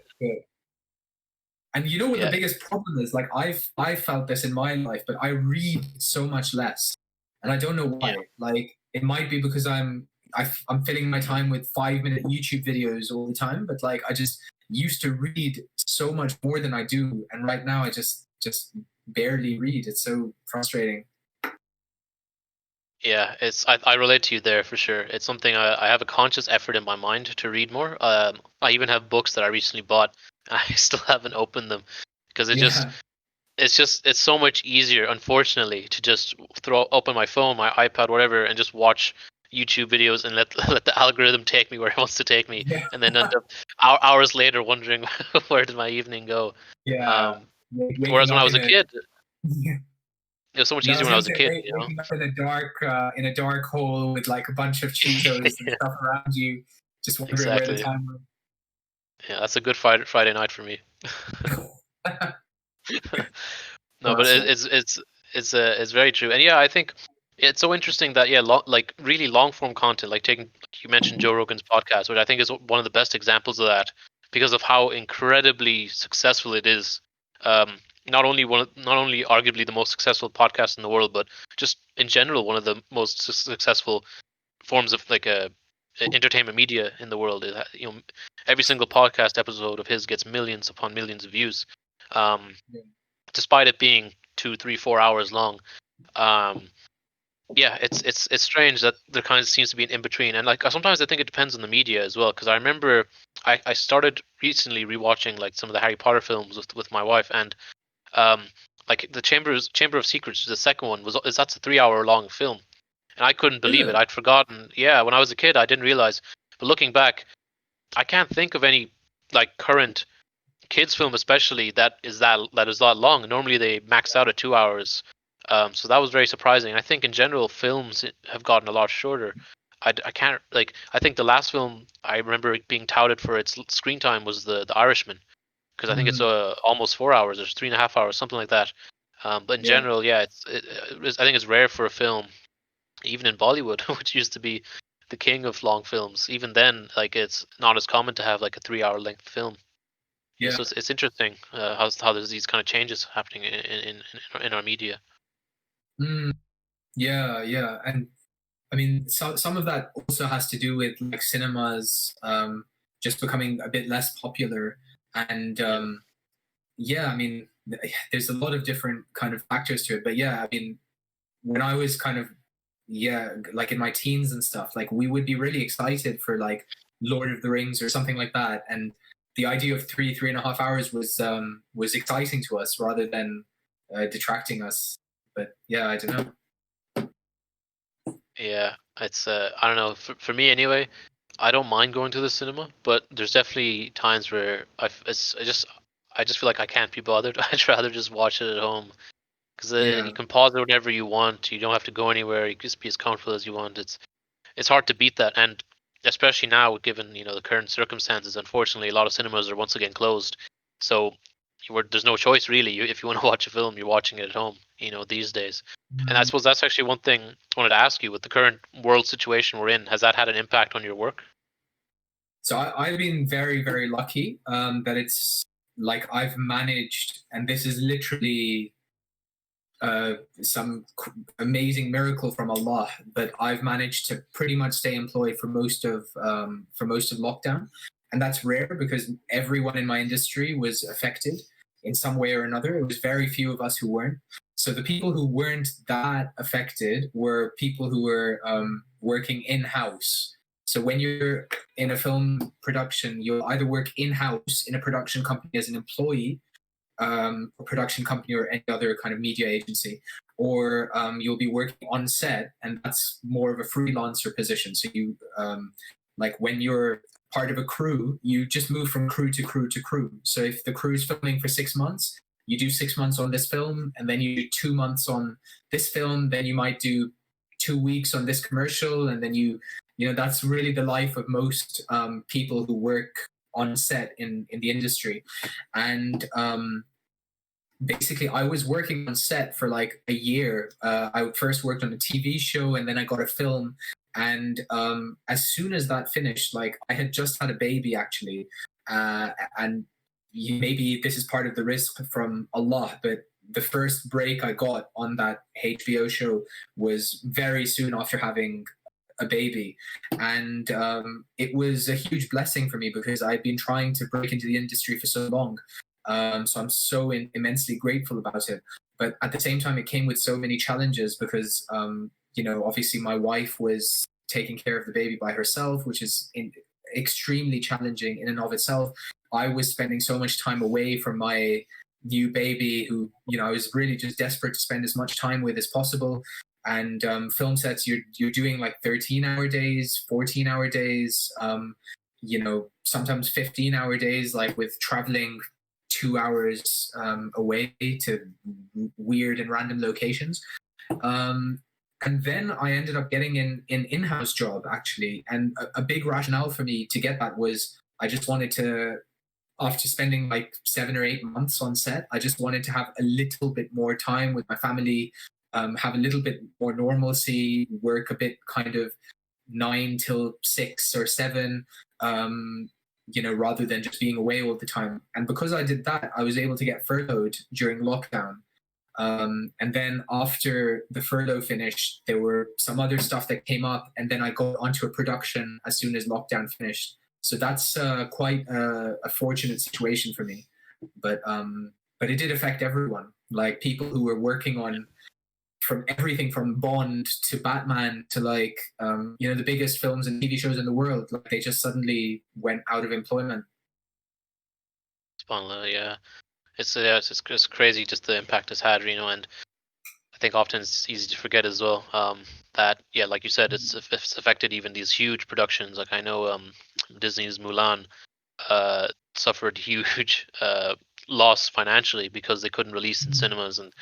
And you know what the yeah, biggest problem is? Like I've felt this in my life, but I read so much less, and I don't know yeah. why. Like it might be because I'm filling my time with 5-minute YouTube videos all the time, but like I just used to read so much more than I do, and right now I just barely read. It's so frustrating. Yeah, I relate to you there for sure. It's something I have a conscious effort in my mind to read more. I even have books that I recently bought. I still haven't opened them because Yeah, it's so much easier, unfortunately, to just throw open my phone, my iPad, whatever, and just watch YouTube videos and let let the algorithm take me where it wants to take me, yeah, and then end up hours later wondering where did my evening go. yeah. Um, Waking Whereas when I up was in a a kid, it was so much No, I easier was when I gonna was a say kid, waking up in a dark hole with like a bunch of Cheetos and Yeah, stuff around you, just wondering where the exactly. time Yeah, that's a good Friday night for me. went. No, but Classic. it's very true, and yeah, I think it's so interesting that like really long form content, like taking like you mentioned Joe Rogan's podcast, which I think is one of the best examples of that because of how incredibly successful it is. Not only arguably the most successful podcast in the world, but just in general one of the most successful forms of like entertainment media in the world. Every single podcast episode of his gets millions upon millions of views. Um, Yeah. Despite it being 2, 3, 4 hours long. Um, yeah, it's strange that there kind of seems to be an in between, and like sometimes I think it depends on the media as well. Because I remember I started recently rewatching like some of the Harry Potter films with my wife, and um, like the Chamber of Secrets, the second one that's a 3 hour long film, and I couldn't Is believe it. it? I'd forgotten. Yeah, when I was a kid, I didn't realize. But looking back, I can't think of any like current kids film especially that is that long. Normally they max out at 2 hours. So that was very surprising. I think in general films have gotten a lot shorter. I can't like I think the last film I remember it being touted for its screen time was the Irishman because I think it's Mm, almost 4 hours or 3.5 hours something like that. But in yeah. general, yeah, I think it's rare for a film even in Bollywood, which used to be the king of long films. Even then, like it's not as common to have like a 3 hour length film. Yeah. So it's interesting how there's these kind of changes happening in our media. Mm, yeah. Yeah. And I mean, some of that also has to do with like cinemas just becoming a bit less popular, and Yeah, yeah. I mean, there's a lot of different kind of factors to it, but yeah. I mean, when I was kind of like in my teens and stuff, like we would be really excited for like Lord of the Rings or something like that, and the idea of 3.5 hours was exciting to us rather than detracting us. But yeah, I don't know. yeah. It's I don't know. For me anyway, I don't mind going to the cinema, but there's definitely times where I just feel like I can't be bothered. I'd rather just watch it at home because you Yeah. can pause it whenever you want. You don't have to go anywhere. You can just be as comfortable as you want. It's hard to beat that, and especially now, given the current circumstances, unfortunately, a lot of cinemas are once again closed. So there's no choice really. If you want to watch a film, you're watching it at home. These days, and I Mm. suppose that's actually one thing I wanted to ask you. With the current world situation we're in, has that had an impact on your work? So I've been very, very lucky that it's like I've managed, and this is literally some amazing miracle from Allah, but I've managed to pretty much stay employed for most of lockdown, and that's rare because everyone in my industry was affected in some way or another. It was very few of us who weren't. So the people who weren't that affected were people who were working in house. So when you're in a film production, you'll either work in house in a production company as an employee, a production company or any other kind of media agency, or you'll be working on set, and that's more of a freelancer position. So you, like when you're part of a crew, you just move from crew to crew to crew. So if the crew's filming for 6 months, you do 6 months on this film, and then you do 2 months on this film, then you might do 2 weeks on this commercial, and then that's really the life of most people who work on set in the industry. And basically, I was working on set for like a year. I first worked on a TV show, and then I got a film. And as soon as that finished, like I had just had a baby actually, and maybe this is part of the risk from Allah, but the first break I got on that HBO show was very soon after having a baby. And it was a huge blessing for me because I'd been trying to break into the industry for so long. So I'm so immensely grateful about it. But at the same time, it came with so many challenges because, obviously my wife was taking care of the baby by herself, which is extremely challenging in and of itself. I was spending so much time away from my new baby who, I was really just desperate to spend as much time with as possible. And film sets, you're doing like 13-hour days, 14-hour days, sometimes 15-hour days, like with traveling 2 hours away to weird and random locations. And then I ended up getting an in-house job, actually. And a big rationale for me to get that was I just wanted to, after spending like 7 or 8 months on set, I just wanted to have a little bit more time with my family, have a little bit more normalcy, work a bit kind of 9 till 6 or 7, rather than just being away all the time. And because I did that, I was able to get furloughed during lockdown. And then after the furlough finished, there were some other stuff that came up, and then I got onto a production as soon as lockdown finished. So that's quite a fortunate situation for me. But it did affect everyone. Like people who were working on from everything from Bond to Batman to like the biggest films and TV shows in the world, like they just suddenly went out of employment. SubhanAllah, yeah. It's crazy just the impact it's had, and I think often it's easy to forget as well that, yeah, like you said, it's affected even these huge productions. Like I know Disney's Mulan suffered huge loss financially because they couldn't release in cinemas, and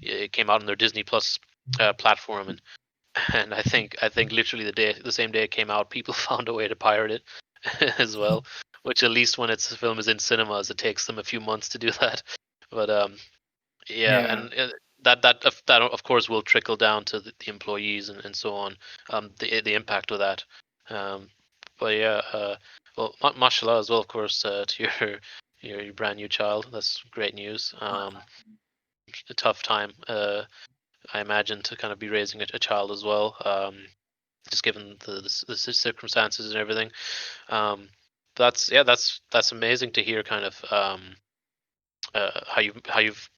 it came out on their Disney Plus platform, and I think literally the same day it came out, people found a way to pirate it as well. Which at least when its film is in cinemas, it takes them a few months to do that. But yeah, and that of course will trickle down to the employees and so on. The impact of that. But yeah, well, mashallah as well, of course, to your brand new child. That's great news. A tough time, I imagine, to kind of be raising a child as well. Just given the circumstances and everything. That's amazing to hear. Kind of how you've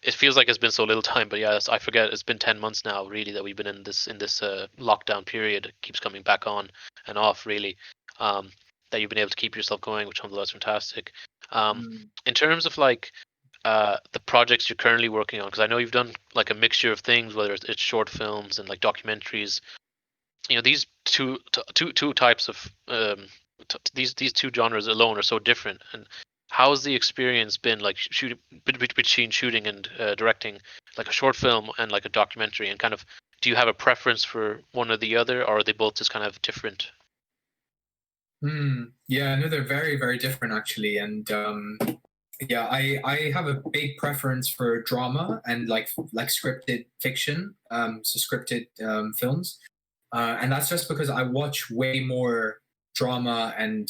it feels like it's been so little time, but yeah, I forget it's been 10 months now, really, that we've been in this lockdown period. It keeps coming back on and off, really. That you've been able to keep yourself going, which alhamdulillah is fantastic. In terms of like the projects you're currently working on, because I know you've done like a mixture of things, whether it's short films and like documentaries. These two types of these two genres alone are so different. And how has the experience been like between shooting and directing like a short film and like a documentary? And kind of, do you have a preference for one or the other, or are they both just kind of different? Yeah, no, they're very, very different actually. And yeah, I have a big preference for drama and like scripted fiction, so scripted films. And that's just because I watch way more drama and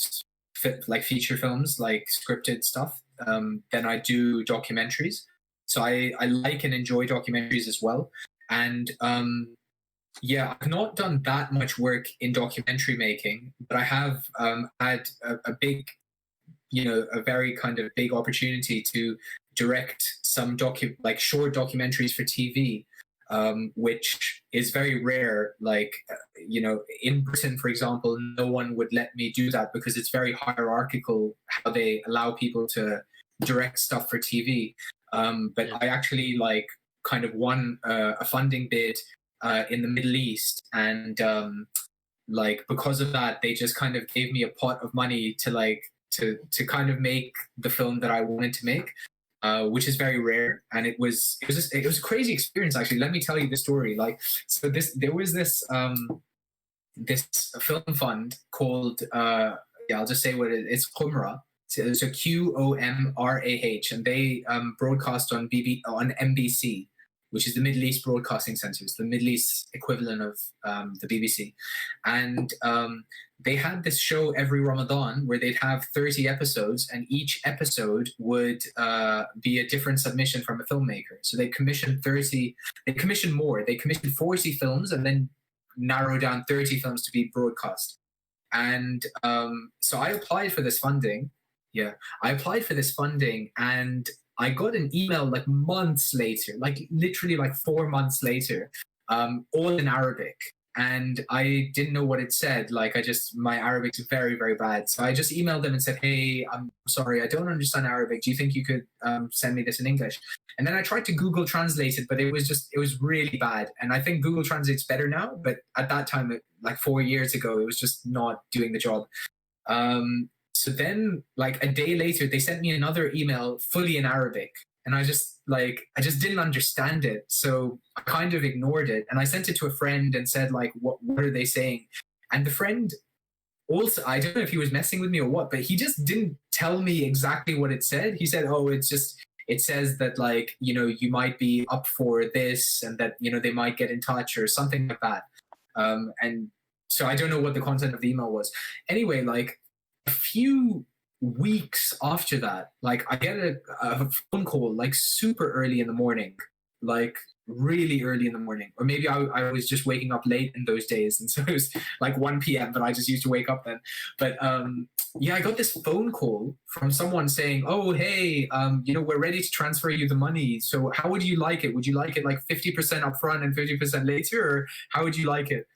like feature films, like scripted stuff, than I do documentaries. So I like and enjoy documentaries as well. And yeah, I've not done that much work in documentary making, but I have had a big, a very kind of big opportunity to direct some short documentaries for TV. Which is very rare. Like, in Britain, for example, no one would let me do that because it's very hierarchical how they allow people to direct stuff for TV. But I actually kind of won a funding bid in the Middle East, and because of that, they just kind of gave me a pot of money to to kind of make the film that I wanted to make. which is very rare. And it was a crazy experience, actually. Let me tell you the story. Like, so there was this film fund called I'll just say what it's Qumrah. So QOMRAH, and they broadcast on NBC, which is the Middle East Broadcasting Center. It's the Middle East equivalent of the BBC. And they had this show every Ramadan where they'd have 30 episodes, and each episode would be a different submission from a filmmaker. So they commissioned 40 films and then narrow down 30 films to be broadcast. And so I applied for this funding. Yeah, I applied for this funding, and I got an email like months later, like literally like 4 months later, all in Arabic. And I didn't know what it said. Like, my Arabic's very, very bad. So I just emailed them and said, hey, I'm sorry, I don't understand Arabic. Do you think you could send me this in English? And then I tried to Google Translate it, but it was really bad. And I think Google Translate's better now. But at that time, like 4 years ago, it was just not doing the job. So then, like a day later, they sent me another email fully in Arabic, and I just didn't understand it. So I kind of ignored it, and I sent it to a friend and said, like, what are they saying? And the friend also, I don't know if he was messing with me or what, but he just didn't tell me exactly what it said. He said, oh, it says that, like, you might be up for this, and that, they might get in touch or something like that. And so I don't know what the content of the email was. Anyway, like, a few weeks after that, like, I get a phone call like super early in the morning, like really early in the morning, or maybe I was just waking up late in those days, and so it was like 1 p.m. but I just used to wake up then. But yeah, I got this phone call from someone saying, oh, hey, we're ready to transfer you the money, so how would you like it? Would you like it like 50% upfront and 50% later, or how would you like it?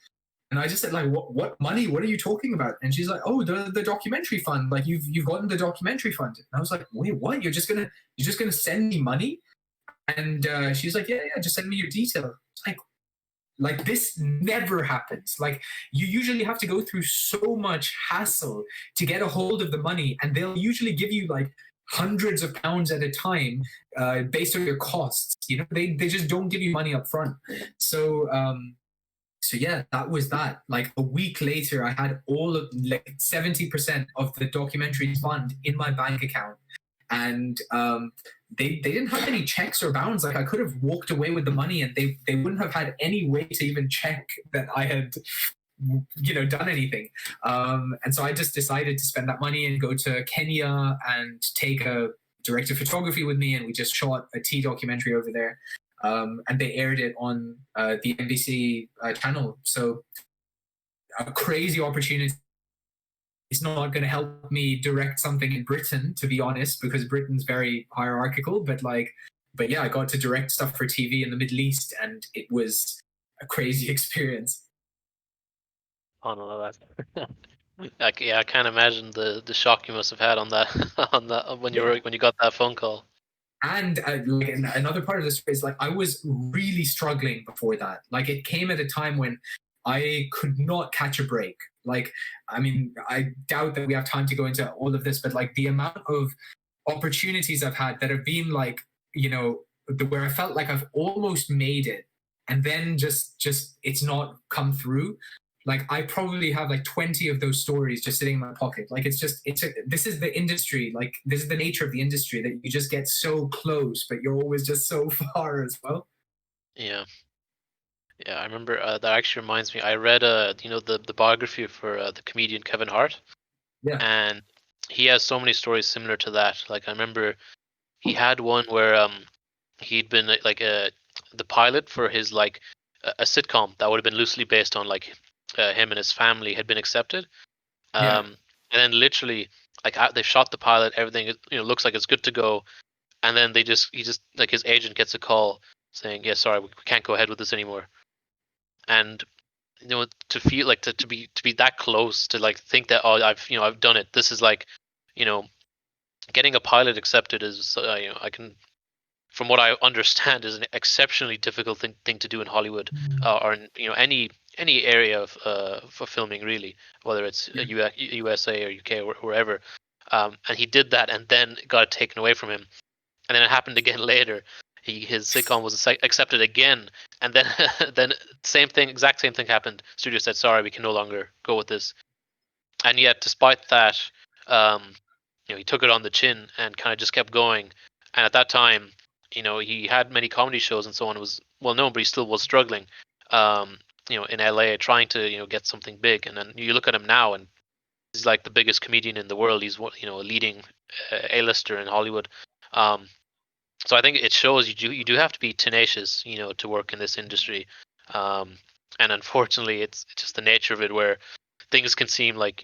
And I just said, like, what money? What are you talking about? And she's like, oh, the documentary fund. Like, you've gotten the documentary fund. And I was like, wait, what? You're just gonna send me money? And she's like, yeah, just send me your details. It's like this never happens. Like, you usually have to go through so much hassle to get a hold of the money, and they'll usually give you like hundreds of pounds at a time based on your costs. They just don't give you money up front. So yeah, that was that. Like, a week later, I had all of like 70% of the documentary fund in my bank account, and they didn't have any checks or bounds. Like, I could have walked away with the money, and they wouldn't have had any way to even check that I had done anything. And so I just decided to spend that money and go to Kenya and take a director of photography with me, and we just shot a tea documentary over there. And they aired it on the NBC channel. So a crazy opportunity. It's not going to help me direct something in Britain, to be honest, because Britain's very hierarchical. But yeah, I got to direct stuff for TV in the Middle East, and it was a crazy experience. Oh no, that. Yeah, I can't imagine the shock you must have had on that when you got that phone call. And like, another part of this is, like, I was really struggling before that. Like, it came at a time when I could not catch a break. Like, I mean, I doubt that we have time to go into all of this, but like, the amount of opportunities I've had that have been like, where I felt like I've almost made it, and then just it's not come through. Like, I probably have like 20 of those stories just sitting in my pocket. Like, this is the industry. Like, this is the nature of the industry, that you just get so close, but you're always just so far as well. Yeah. Yeah, I remember that actually reminds me. I read the biography for the comedian Kevin Hart. Yeah. And he has so many stories similar to that. Like, I remember he had one where he'd been like the pilot for his like a sitcom that would have been loosely based on like him and his family had been accepted. And then literally, like, they shot the pilot, everything looks like it's good to go, and then he just like, his agent gets a call saying, yeah, sorry, we can't go ahead with this anymore. And to feel like to be that close, to like think that, oh, I've done it. This is like, getting a pilot accepted is I can, from what I understand, is an exceptionally difficult thing to do in Hollywood, or in any area of for filming, really, whether it's USA or UK or wherever. And he did that, and then got it taken away from him. and then it happened again later. His sitcom was accepted again, and then then exact same thing happened. Studio said, "Sorry, we can no longer go with this." And yet, despite that, um, he took it on the chin and kind of just kept going. And at that time, he had many comedy shows and so on. It was well known, but he still was struggling. Um, in LA, trying to get something big. And then you look at him now, and he's like the biggest comedian in the world. He's a leading A-lister in Hollywood. Um, so I think it shows you do have to be tenacious, to work in this industry. Um, and unfortunately, it's just the nature of it, where things can seem like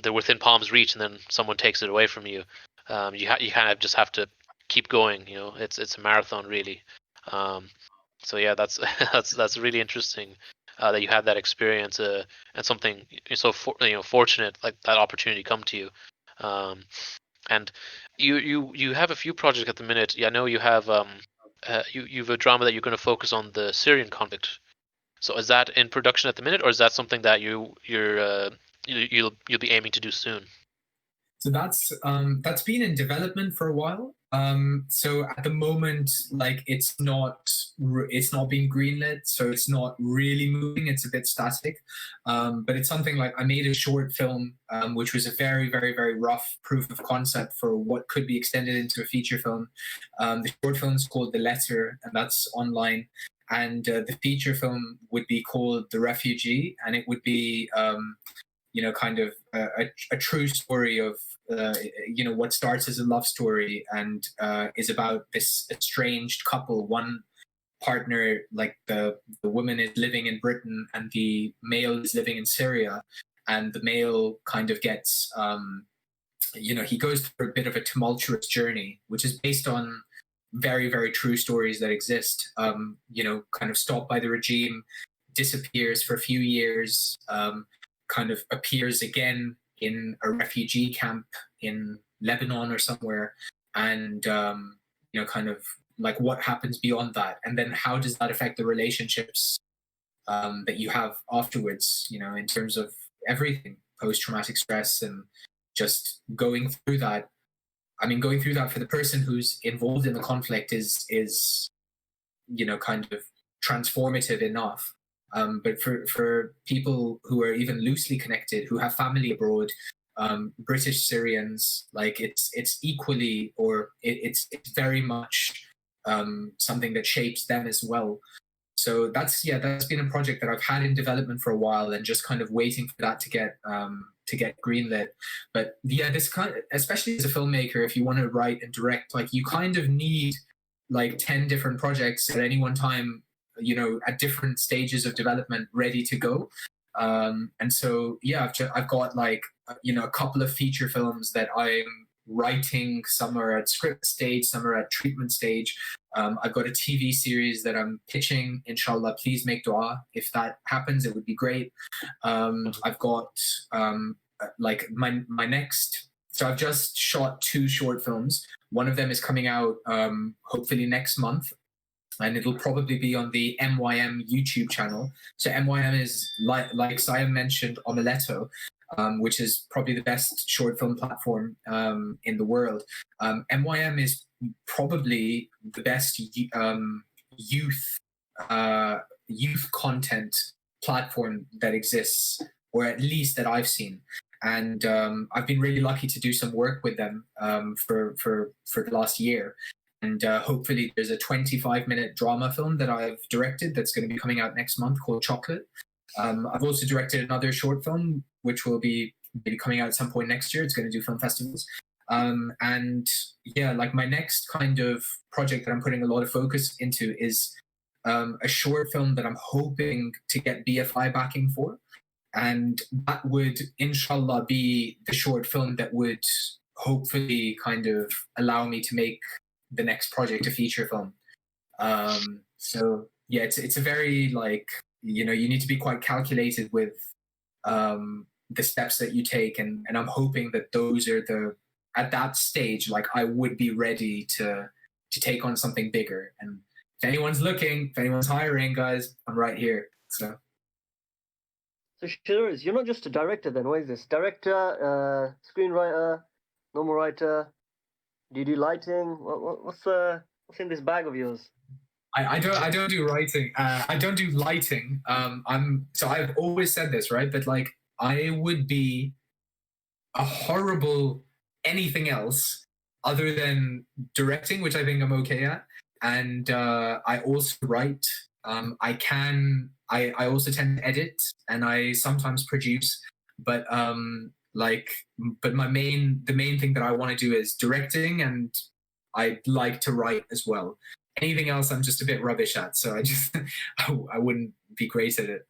they're within palm's reach, and then someone takes it away from you. You kind of just have to keep going. It's a marathon, really. Um, so yeah, that's that's really interesting that you had that experience, and something you're so fortunate, like that opportunity come to you. Um, and you have a few projects at the minute. Yeah, I know you have you've a drama that you're going to focus on the Syrian conflict. So is that in production at the minute, or is that something that you'll be aiming to do soon? So that's been in development for a while. So at the moment, like it's not being greenlit, so it's not really moving. It's a bit static. But it's something like I made a short film, which was a very very very rough proof of concept for what could be extended into a feature film. The short film is called The Letter, and that's online. And the feature film would be called The Refugee, and it would be kind of a true story of what starts as a love story and is about this estranged couple. One partner, like the woman, is living in Britain and the male is living in Syria, and the male kind of gets he goes through a bit of a tumultuous journey, which is based on very very true stories that exist. Kind of stopped by the regime, disappears for a few years, kind of appears again in a refugee camp in Lebanon or somewhere, and kind of like what happens beyond that, and then how does that affect the relationships that you have afterwards, in terms of everything, post-traumatic stress, and just going through that. I mean, going through that for the person who's involved in the conflict is kind of transformative enough. But for people who are even loosely connected, who have family abroad, British Syrians, like it's equally, or it's very much something that shapes them as well. So that's been a project that I've had in development for a while, and just kind of waiting for that to get greenlit. But yeah, this kind of, especially as a filmmaker, if you want to write and direct, like you kind of need like 10 different projects at any one time, at different stages of development, ready to go. And so yeah, I've got like a couple of feature films that I'm writing. Some are at script stage, some are at treatment stage. I've got a TV series that I'm pitching. Inshallah, please make dua. If that happens, it would be great. I've got like my next. So I've just shot 2 short films. One of them is coming out hopefully next month, and it'll probably be on the MYM YouTube channel. So MYM is like Sayem mentioned, Omeletto, which is probably the best short film platform in the world. MYM is probably the best youth content platform that exists, or at least that I've seen. And I've been really lucky to do some work with them for the last year. And hopefully there's a 25-minute drama film that I've directed that's going to be coming out next month called Chocolate. I've also directed another short film which will be maybe coming out at some point next year. It's going to do film festivals. And yeah, like my next kind of project that I'm putting a lot of focus into is a short film that I'm hoping to get BFI backing for. And that would, inshallah, be the short film that would hopefully kind of allow me to make the next project a feature film. So yeah, it's a very like, you need to be quite calculated with the steps that you take, and I'm hoping that those are at that stage, like I would be ready to take on something bigger. And if anyone's looking, if anyone's hiring, guys, I'm right here. So Shehroze, you're not just a director then. What is this? Director, screenwriter, normal writer? Do you do lighting? What's in this bag of yours? I don't do writing. I don't do lighting. I've always said this, right? But like I would be a horrible anything else other than directing, which I think I'm okay at. And I also write. I also tend to edit, and I sometimes produce. But but the main thing that I want to do is directing, and I like to write as well. Anything else, I'm just a bit rubbish at. So I just I wouldn't be great at it.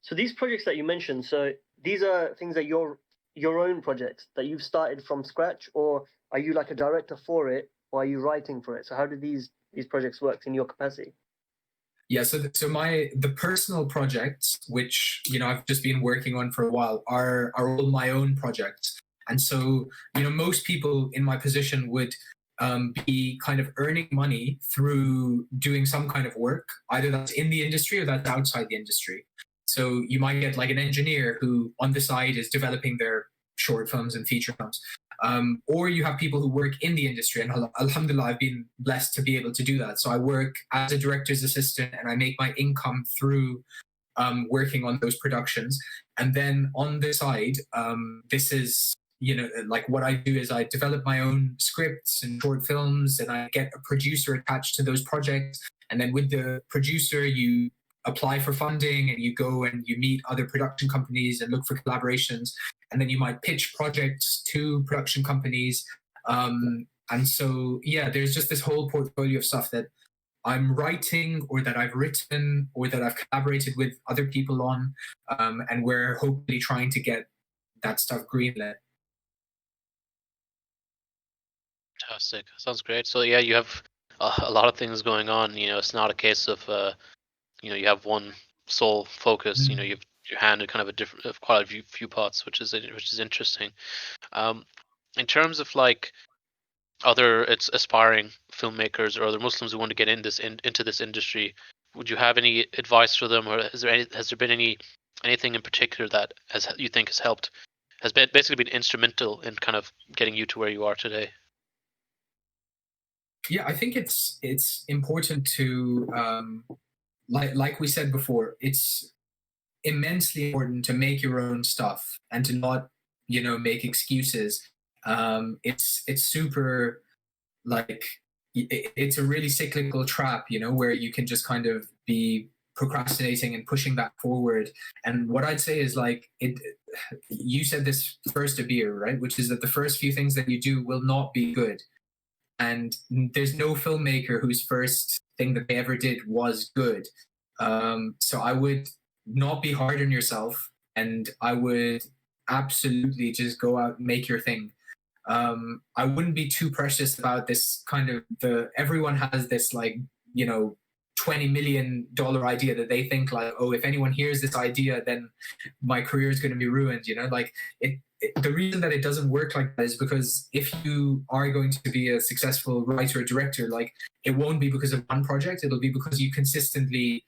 So these projects that you mentioned, so these are things that your own projects that you've started from scratch, or are you like a director for it, or are you writing for it? So how do these projects work in your capacity? Yeah, the personal projects, which I've just been working on for a while, are all my own projects, and so most people in my position would be kind of earning money through doing some kind of work, either that's in the industry or that's outside the industry. So you might get like an engineer who on the side is developing their short films and feature films. Or you have people who work in the industry, and alhamdulillah, I've been blessed to be able to do that. So I work as a director's assistant, and I make my income through working on those productions. And then on the side, this is like what I do is I develop my own scripts and short films, and I get a producer attached to those projects. And then with the producer, you apply for funding, and you go and you meet other production companies and look for collaborations, and then you might pitch projects to production companies. And so yeah, there's just this whole portfolio of stuff that I'm writing, or that I've written, or that I've collaborated with other people on, and we're hopefully trying to get that stuff greenlit. Fantastic. Sounds great. So yeah, you have a lot of things going on. It's not a case of you have one sole focus. You've your hand in kind of a different, quite a few pots, which is interesting. In terms of like other aspiring filmmakers or other Muslims who want to get into this industry, would you have any advice for them, or has there been anything in particular that you think has basically been instrumental in kind of getting you to where you are today? Yeah, I think it's important to like we said before, it's immensely important to make your own stuff and to not make excuses. It's super like it's a really cyclical trap, where you can just kind of be procrastinating and pushing that forward. And what I'd say is like you said this first, Abeer, right, which is that the first few things that you do will not be good. And there's no filmmaker whose first thing that they ever did was good. So I would not be hard on yourself, and I would absolutely just go out and make your thing. I wouldn't be too precious about this kind of everyone has this like $20 million idea that they think like, oh, if anyone hears this idea, then my career is going to be ruined. Like the reason that it doesn't work like that is because if you are going to be a successful writer or director, like it won't be because of one project. It'll be because you consistently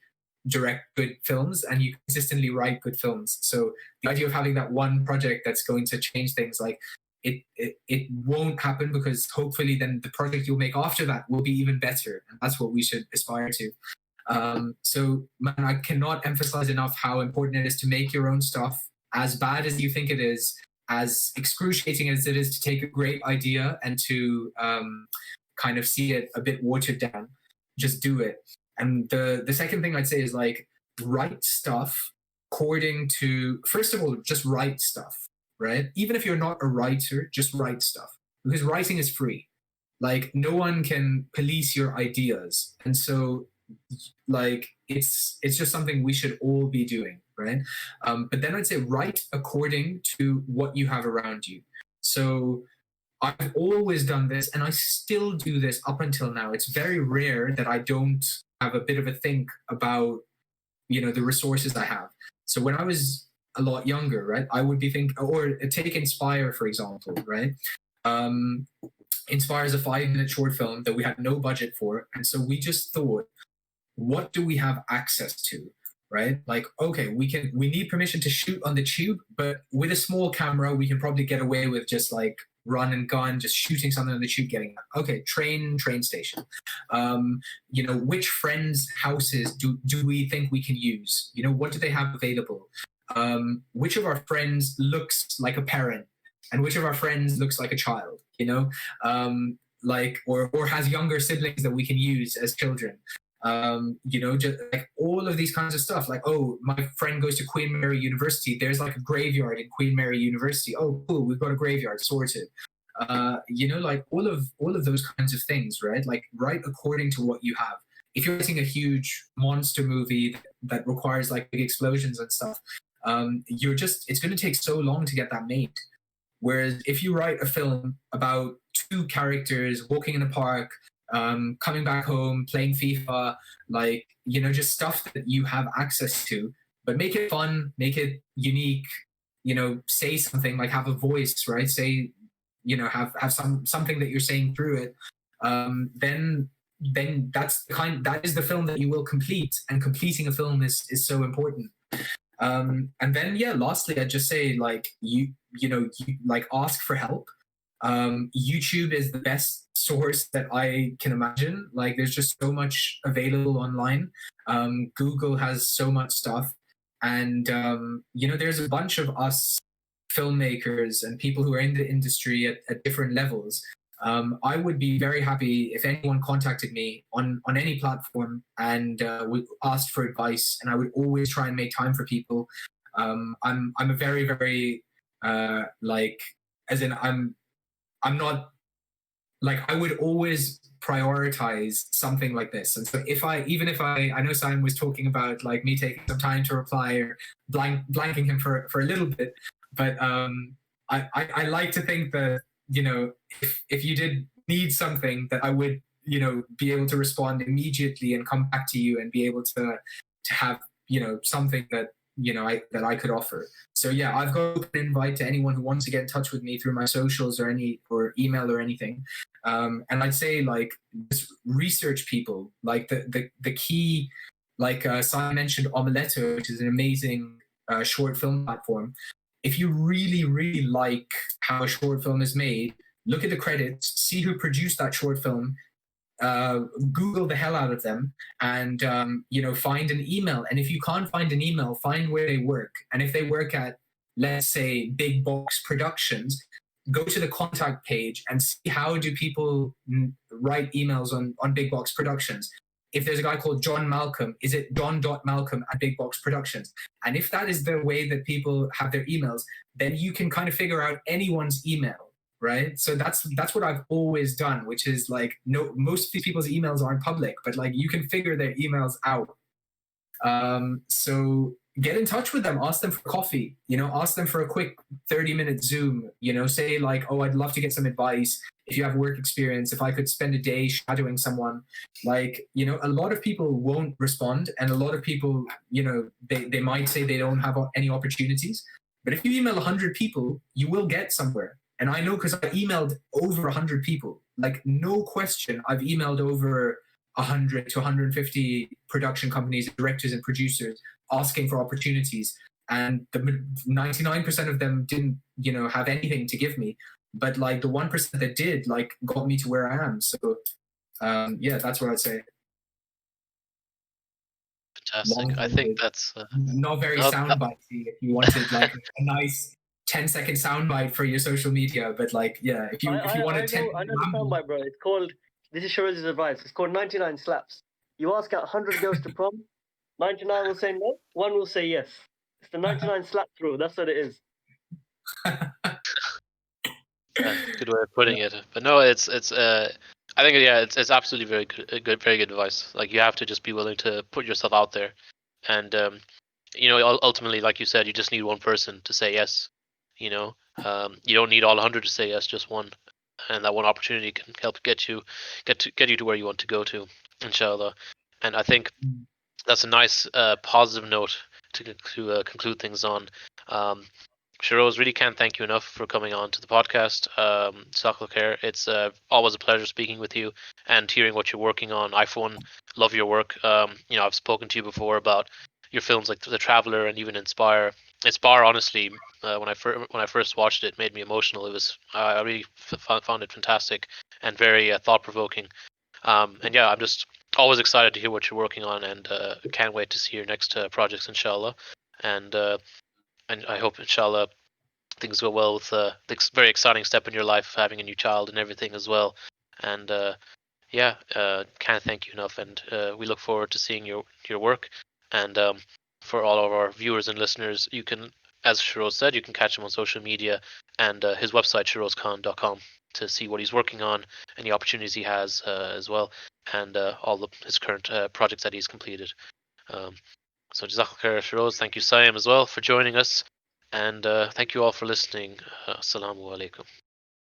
direct good films and you consistently write good films. So the idea of having that one project that's going to change things, like it won't happen, because hopefully then the project you'll make after that will be even better, and that's what we should aspire to. So man, I cannot emphasize enough how important it is to make your own stuff, as bad as you think it is, as excruciating as it is to take a great idea and to kind of see it a bit watered down. Just do it. And the second thing I'd say is like write stuff according to, first of all, just write stuff, right? Even if you're not a writer, just write stuff, because writing is free. Like no one can police your ideas, and so like it's just something we should all be doing, right? But then I'd say write according to what you have around you. So I've always done this, and I still do this up until now. It's very rare that I don't have a bit of a think about the resources I have. So when I was a lot younger, right, I would be or take Inspire, for example, right? Inspire is a 5-minute short film that we had no budget for. And so we just thought, what do we have access to, right? Like, okay, we need permission to shoot on the tube, but with a small camera, we can probably get away with just like run and gun, just shooting something on the tube, getting out. Okay, train station. Which friends' houses do we think we can use? What do they have available? Which of our friends looks like a parent, and which of our friends looks like a child? Or has younger siblings that we can use as children. Just like all of these kinds of stuff. Like, oh, my friend goes to Queen Mary University. There's like a graveyard in Queen Mary University. Oh, cool, we've got a graveyard sorted. Like all of those kinds of things, right? Like write according to what you have. If you're writing a huge monster movie that requires like big explosions and stuff, it's going to take so long to get that made. Whereas if you write a film about two characters walking in a park, coming back home, playing FIFA, just stuff that you have access to, but make it fun, make it unique, say something, like have a voice, right? Say, have something that you're saying through it. Then that is the film that you will complete, and completing a film is so important. And then lastly, I'd just say you ask for help. YouTube is the best source that I can imagine. Like there's just so much available online. Google has so much stuff, and there's a bunch of us filmmakers and people who are in the industry at different levels. I would be very happy if anyone contacted me on any platform and would ask for advice, and I would always try and make time for people. I'm a very, very I'm not I would always prioritize something like this. And so if I know Simon was talking about like me taking some time to reply or blanking him for a little bit, but I like to think that, if you did need something, that I would, be able to respond immediately and come back to you and be able to have, something that, that I could offer. So yeah, I've got an invite to anyone who wants to get in touch with me through my socials or email or anything. And I'd say just research people, like the key, Simon mentioned Omeletto, which is an amazing short film platform. If you really, really like how a short film is made, look at the credits, see who produced that short film, Google the hell out of them, and find an email. And if you can't find an email, find where they work. And if they work at, let's say, Big Box Productions, go to the contact page and see how do people write emails on Big Box Productions. If there's a guy called John Malcolm, is it John.Malcolm at Big Box Productions? And if that is the way that people have their emails, then you can kind of figure out anyone's email, right? So that's what I've always done, which is most of these people's emails aren't public, but you can figure their emails out. So get in touch with them, ask them for coffee, ask them for a quick 30-minute Zoom, say oh, I'd love to get some advice. If you have work experience, if I could spend a day shadowing someone, a lot of people won't respond. And a lot of people, they might say they don't have any opportunities, but if you email 100 people, you will get somewhere. And I know, because I emailed over 100 people, no question, I've emailed over 100 to 150 production companies, directors and producers, asking for opportunities. And the 99% of them didn't, have anything to give me. But the 1% that did, got me to where I am. So, that's what I'd say. Fantastic. I think that's not very soundbitey. If you wanted a nice 10-second soundbite for your social media, but if you wanted I know the soundbite, bro. It's called, this is Shehroze's advice. It's called 99 slaps. You ask out 100 girls to prom, 99 will say no, 1 will say yes. It's the 99 slap rule. That's what it is. Good way of putting it. But no, it's I think it's absolutely very good advice. You have to just be willing to put yourself out there, and ultimately, like you said, you just need one person to say yes. You don't need all 100 to say yes, just one, and that one opportunity can help get you to where you want to go to, inshallah. And I think that's a nice positive note to conclude things on. Shehroze, really can't thank you enough for coming on to the podcast. Sakal Khair, it's always a pleasure speaking with you and hearing what you're working on. I, for one, love your work. I've spoken to you before about your films like The Traveller and even Inspire. its bar, honestly, when I first watched it, made me emotional. It was I really found it fantastic and very thought provoking. And yeah, I'm just always excited to hear what you're working on, and can't wait to see your next projects, inshallah. And and I hope, inshallah, things go well with the very exciting step in your life, having a new child and everything as well. And yeah, can't thank you enough, and we look forward to seeing your work. And for all of our viewers and listeners, you can, as Shehroze said, you can catch him on social media and his website shehrozekhan.com to see what he's working on, any opportunities he has as well, and his current projects that he's completed. Um, so Jazakallah khair, Shehroze. Thank you, Sayem, as well, for joining us, and thank you all for listening. Assalamu alaikum.